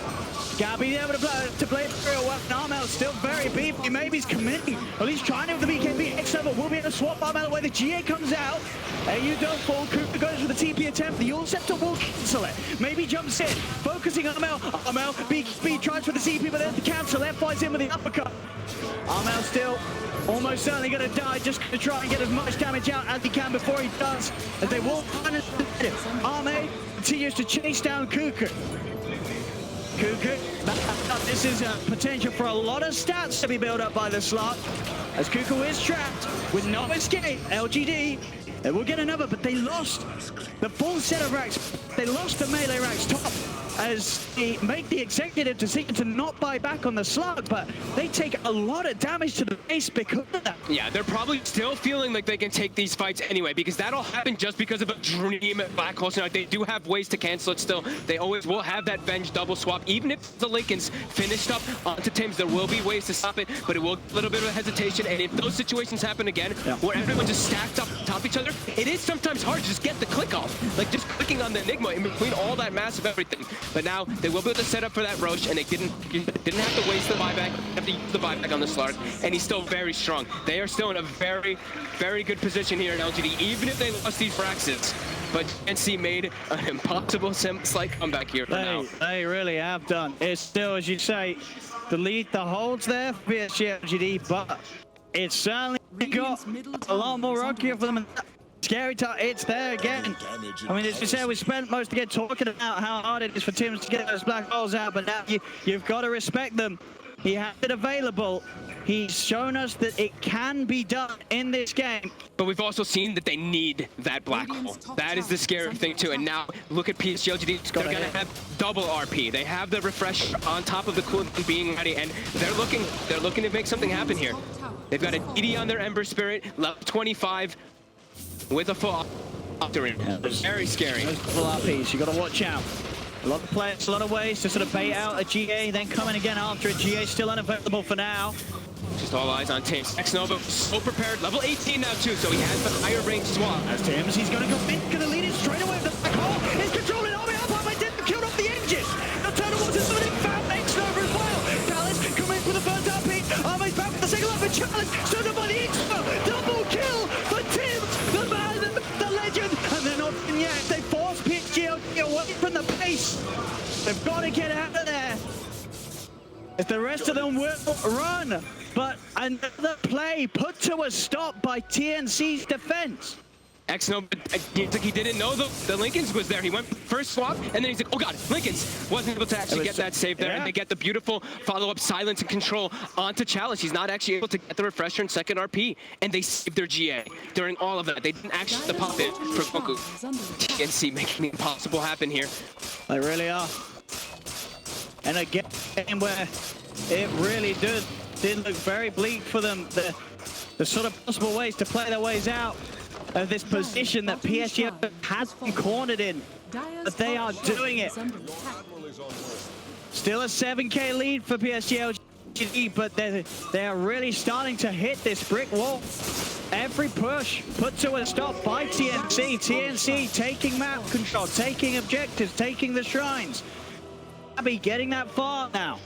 Gabby able to play through a weapon. Armel still very beefy. Maybe he's committing. At least trying to with the BKB. X-Nova will be able to swap Armel away. The GA comes out. AU don't fall. Cooper goes for the TP attempt. The Yule Scepter will cancel it. Maybe jumps in. Focusing on Armel. Armel, BKB tries for the CP, but there's the cancel. F5's in with the uppercut. Armel still almost certainly going to die. Just going to try and get as much damage out as he can before he does. As they will punish him. Arme continues to chase down Cuckoo. Cuckoo, this is a potential for a lot of stats to be built up by the slot. As Cuckoo is trapped with no escape, LGD, they will get another, but they lost the full set of racks. They lost the melee racks top as they make the executive decision to not buy back on the slug, but they take a lot of damage to the base because of that. Yeah, they're probably still feeling like they can take these fights anyway, because that'll happen just because of a dream black hole. So they do have ways to cancel it still. They always will have that Venge double swap. Even if the Lincoln's finished up onto Tims, there will be ways to stop it, but it will a little bit of a hesitation. And if those situations happen again, where everyone's just stacked up on top of each other, it is sometimes hard to just get the click off. Like just clicking on the Enigma in between all that massive everything. But now they will be able to set up for that Roche, and they didn't have to waste the buyback, have to use the buyback on the Slark, and he's still very strong. They are still in a very, very good position here in LGD, even if they lost these Braxes. But TNC made an impossible slight comeback here for now. They really have done. It's still, as you say, the lead that holds there for PSG LGD, but it's certainly got a lot more rockier for them. scary time. It's there again. I mean, as you said, we spent most of the game talking about how hard it is for teams to get those black holes out, but now you've got to respect them. He has it available. He's shown us that it can be done in this game. But we've also seen that they need that black hole. That is the scary thing too. And now look at PSG LGD. They're going to have double RP. They have the refresh on top of the cooldown being ready, and they're looking to make something happen here. They've got a DD on their Ember Spirit, level 25, with a full Octarine. Very scary. Those double RPs, you got to watch out. A lot of players, a lot of ways to sort of bait out a GA, then coming again after it. GA still unavailable for now. Just all eyes on Tims. Xnova so prepared, level 18 now too, so he has the higher range as well. As Tims, he's going to go in, going to lead it straight away. The black hole is controlling Army up, but didn't kill off the engine. The turtle was in something found Xnova as well. Dallas coming in with the first RP. Army's back with the second up and challenge. Stood up by the Xnova. Double kill for Tims, the man, the legend. And they're not in yet. They force PSG away from the pace. They've got to get out of there. As the rest of them will run. But another play put to a stop by TNC's defense. Xnova, he didn't know the Lincolns was there. He went first swap, and then he's like, oh god, Lincolns. Wasn't able to actually get that save there, and they get the beautiful follow-up silence and control onto Chalice. He's not actually able to get the refresher and second RP, and they saved their GA during all of that. They didn't actually pop it for Goku. TNC making the impossible happen here. They really are. And a game where it really did look very bleak for them. The sort of possible ways to play their ways out of this position that PSG has been cornered in, but they are doing it. Still a 7K lead for PSG LGD, but they are really starting to hit this brick wall. Every push put to a stop by TNC. TNC taking map control, taking objectives, taking the shrines. Abby getting that far now.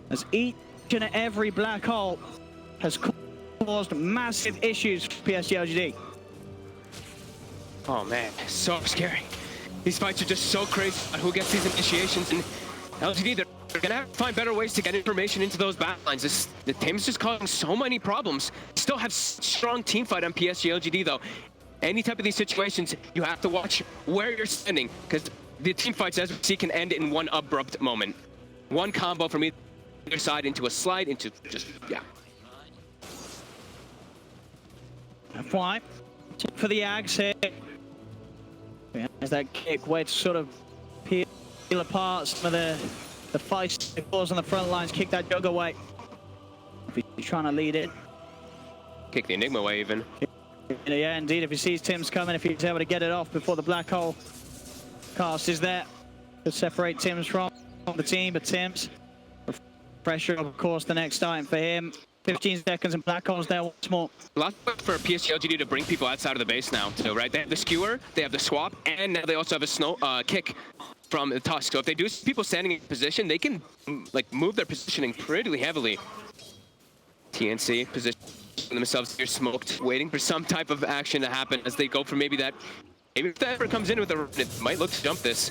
As each and every black hole has caused massive issues for PSG LGD. Oh man, so scary. These fights are just so crazy on who gets these initiations, and LGD, they're gonna have to find better ways to get information into those batlines. The team's just causing so many problems. Still have strong team fight on PSG LGD though. Any type of these situations, you have to watch where you're standing, because the team fights, as we see, can end in one abrupt moment. One combo from either side into a slide, into just, yeah. F1 for the Ags here. There's that kick way to sort of peel apart some of the fights that cause on the front lines, kick that jug away. If he's trying to lead it. Kick the Enigma away even. Yeah, indeed, if he sees Tims coming, if he's able to get it off before the black hole cast is there to separate Tims from the team, but Tims, pressure, of course, the next time for him. 15 seconds and black holes there once more. A lot for PSG LGD to bring people outside of the base now, too, right? They have the skewer, they have the swap, and now they also have a snow kick from the tusk. So if they do see people standing in position, they can like move their positioning pretty heavily. TNC position themselves here smoked, waiting for some type of action to happen as they go for maybe that. Maybe if that ever comes in with a, it might look to jump this.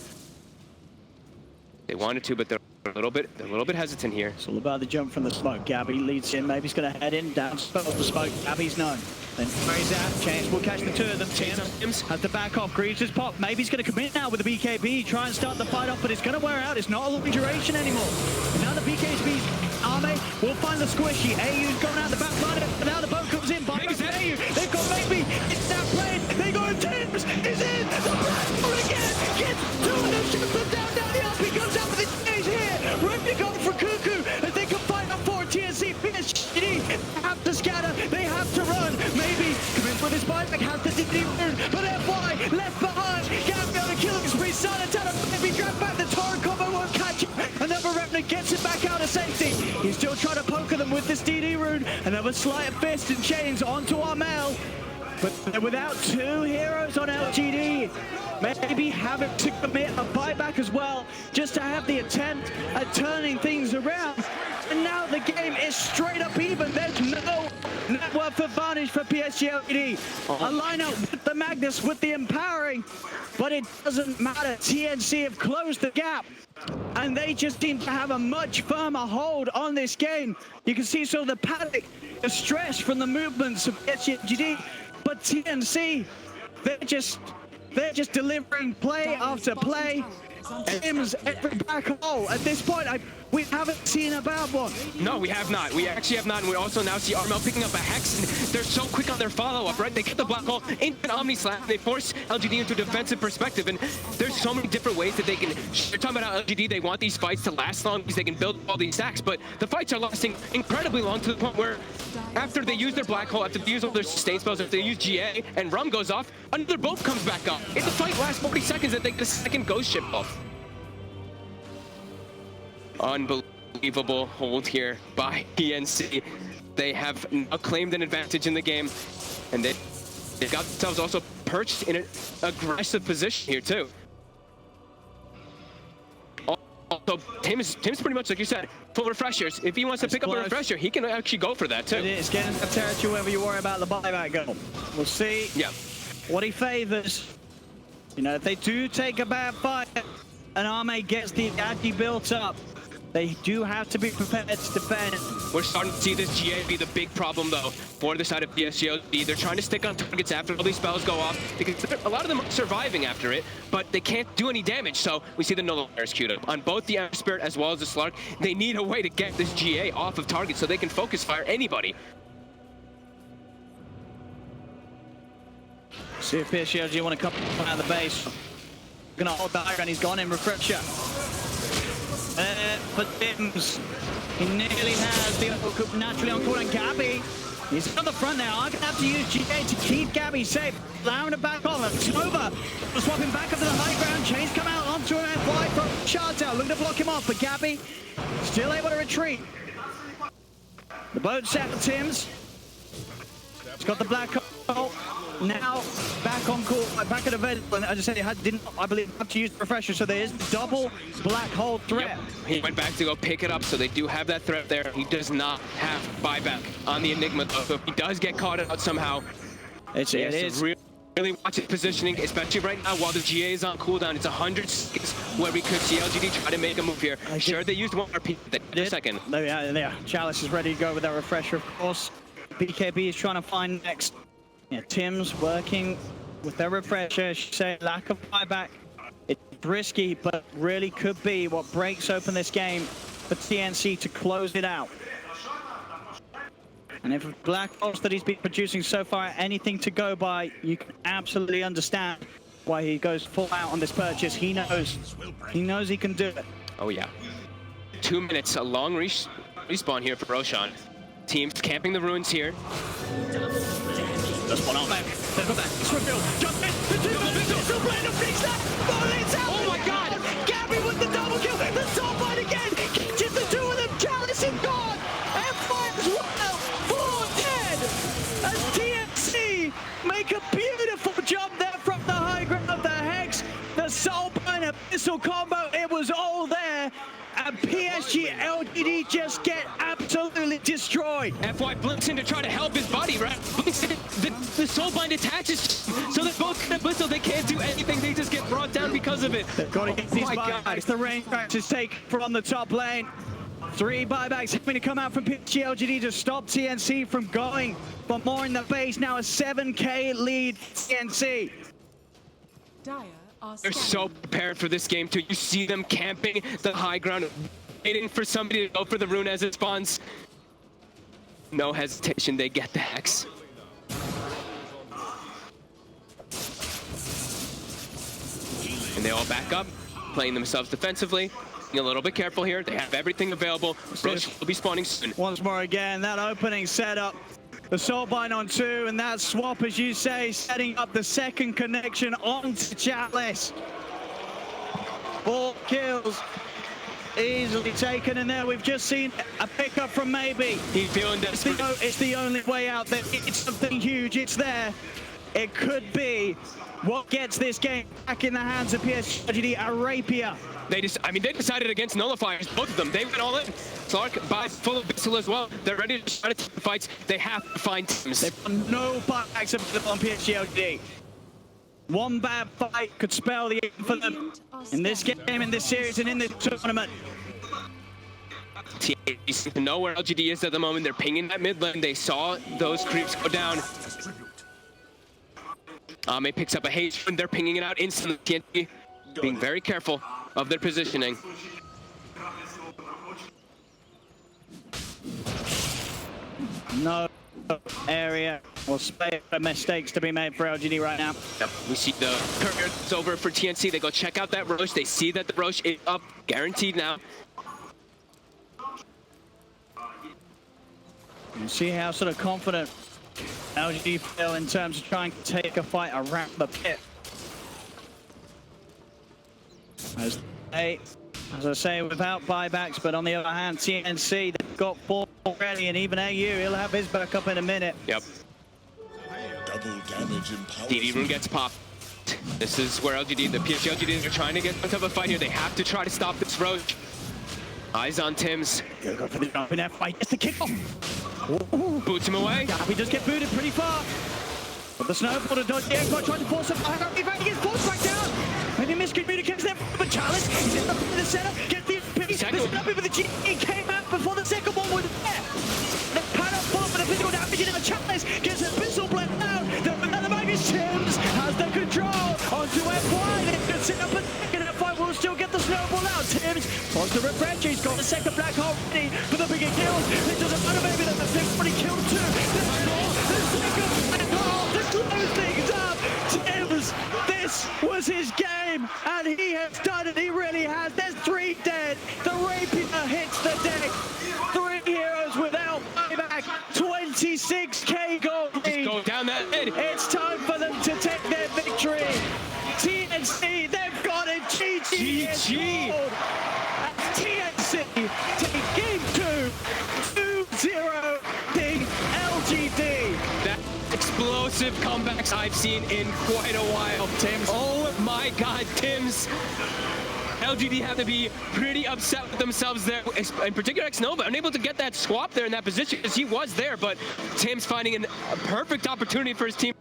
They wanted to, but they're a little bit hesitant here. It's all about the jump from the smoke. Gabby leads in. Maybe he's going to head in, down spell the smoke. Gabby's known. Then Fraser, Chance will catch the two of them. Tims has the back off. Greaves his pop. Maybe he's going to commit now with the BKB. Try and start the fight off, but it's going to wear out. It's not a long duration anymore. Now the BKB's Arme will find the squishy. AU's gone out the back line, and now the boat comes in. By AU. They've got maybe. It's that plane. They got Tims. Is in. The black hole again. Gets two of them. Shoots them down the up. He comes out with his knees here. Ready to go for Cuckoo as they can fight up for TNC. PSG have to scatter. They have to run. Maybe come in with his buyback. Has the DD rune, but FY left behind. Gabby on a killing spree. Silent out of maybe grab back the torrent combo won't catch him. Another Revenant gets it back out of safety. He's still trying to poke them with this DD rune. Another sleight of fist and chains onto Armel. But without two heroes on LGD, maybe having to commit a buyback as well, just to have the attempt at turning things around. And now the game is straight up even. There's no net worth advantage for PSG LGD. A lineup with the Magnus, with the empowering, but it doesn't matter. TNC have closed the gap, and they just seem to have a much firmer hold on this game. You can see sort of the panic the stress from the movements of LGD, but TNC, they're just delivering play after play. Tim's every back hole. At this point, we haven't seen a bad one. No, we have not. We actually have not. And we also now see Armel picking up a Hex. And they're so quick on their follow-up, right? They get the black hole into an Omni Slap. They force LGD into a defensive perspective. And there's so many different ways that they can... They're talking about how LGD, they want these fights to last long because they can build all these stacks. But the fights are lasting incredibly long to the point where after they use their black hole, after they use all their sustain spells, if they use GA and Rum goes off, another bolt comes back up. If the fight lasts 40 seconds, and they get a second ghost ship off. Unbelievable hold here by TNC. They have claimed an advantage in the game, and they've got themselves also perched in an aggressive position here too. Also, Tim's pretty much, like you said, full refreshers. If he wants to pick up a refresher, he can actually go for that too. It's getting to territory whenever you worry about the buyback goal. We'll see what he favors. You know, if they do take a bad fight and Arme gets the ante built up, they do have to be prepared to defend. We're starting to see this GA be the big problem, though, for the side of PSG. They're trying to stick on targets after all these spells go off, because a lot of them are surviving after it, but they can't do any damage. So we see the nullifiers queued up on both the Ember Spirit as well as the Slark. They need a way to get this GA off of target so they can focus fire anybody. See if PSG want to come out of the base. Gonna hold the high ground. He's gone in refresher. For Tims, he nearly has the overcook naturally on court, and Gabby, he's on the front now. I'm gonna have to use GA to keep Gabby safe. Allowing him back on. It's over. Swapping back up to the high ground. Chains come out onto an FY from Chartel. Looking to block him off, but Gabby still able to retreat. The boat set for Tims. He's got the black hole. Now back on court, back at the vet, and as I said, he didn't, I believe, have to use the refresher, so there is double black hole threat. Yep. He went back to go pick it up, so they do have that threat there. He does not have buyback on the Enigma, though, so if he does get caught out somehow, it is really watch his positioning, especially right now while the GA is on cooldown. It's 100 seconds where we could see LGD try to make a move here. Sure, they used one RP a second. Yeah, Chalice is ready to go with that refresher, of course. BKB is trying to find next. Yeah, Tim's working with their refresher. She said lack of buyback. It's risky, but really could be what breaks open this game for TNC to close it out. And if Black Holes that he's been producing so far anything to go by, you can absolutely understand why he goes full out on this purchase. He knows he can do it. Oh yeah. 2 minutes, a long respawn here for Roshan. Teams camping the ruins here. Just one on back. They've got that. It's revealed. Jump in. The two of them still playing a big snap. It's out. Oh my God. Gabby with the double kill. The soul fight again. Catches the two of them. Chalice is gone. F5 as well. 4 dead. As TNC make a beautiful jump there from the high ground of the Hex. The soul burn abyssal combo. It was all there. And PSG LGD just get absolutely destroyed. FY blinks in to try to help his buddy, right? Blinks in, the soulbind attaches, so they're both in a whistle. They can't do anything. They just get brought down because of it. They've got to get these buybacks. The rain is taken from the top lane. 3 buybacks having to come out from PSG LGD to stop TNC from going. But more in the base now, a 7K lead TNC. They're so prepared for this game too. You see them camping the high ground, waiting for somebody to go for the rune as it spawns. No hesitation, they get the Hex. And they all back up, playing themselves defensively. Being a little bit careful here. They have everything available. Roche will be spawning soon. Once more again, that opening setup. The soulbind on 2, and that swap, as you say, setting up the second connection onto Chalice. 4 kills easily taken, and there we've just seen a pickup from Maybe. He's feeling desperate. It's the only way out there. It's something huge. It's there. It could be what gets this game back in the hands of PSG, a rapier. They decided against nullifiers, both of them. They went all in. Slark buys full of Bissell as well. They're ready to try to take the fights. They have to find Tims. They've got no buybacks available on PSG LGD. One bad fight could spell the end for them in this game, in this series, and in this tournament. TNC seem to know where LGD is at the moment. They're pinging that mid lane. They saw those creeps go down. Ame picks up a haste and they're pinging it out instantly. TNC being very careful of their positioning. No area or space for mistakes to be made for LGD right now. Yep. We see the courier's over for TNC. They go check out that Roche. They see that the Roche is up, guaranteed now. You see how sort of confident LGD feel in terms of trying to take a fight around the pit. As I say, without buybacks, but on the other hand, TNC, they've got 4 already, and even AU, he'll have his back up in a minute. Yep. Double damage and power. DD rune gets popped. This is where LGD, the PSG LGD, are trying to get some type of fight here. They have to try to stop this Roche. Eyes on Tim's. Go for the jump in that fight. Gets the kick off. Boots him away. Yeah, we just get booted pretty far. But the snowball to dodge the airport, trying to force him back. In fact, he gets forced back down. And he miscommunicates there for Chalice. He's in the center. Gets the MP. There's nothing with the G. He came out before the second one was there. The pad up for the physical damage in the Chalice. Gets a pistol blade down. The Magus Tims has the control onto FY. They can sit up and FY will still get the snowball out. Tims wants to rip Reggie. He's got the second black hole ready for the bigger kills. It doesn't matter, maybe that the fifth one he killed too. There's more. The second black hole. This slows things up. Tims, this was his game, and he has done it. He really has. There's 3 dead. The Rapier hits the deck. 3 heroes without buyback. 26k gold lead. Go down that mid. It's time for them to take their victory. TNC, they've got it. GG. TNC take game 2-0 beating LGD. That explosive comebacks I've seen in quite a while. Tims. Oh my God, Tims. LGD have to be pretty upset with themselves there, in particular Xnova, unable to get that swap there in that position because he was there, but Tims finding a perfect opportunity for his team.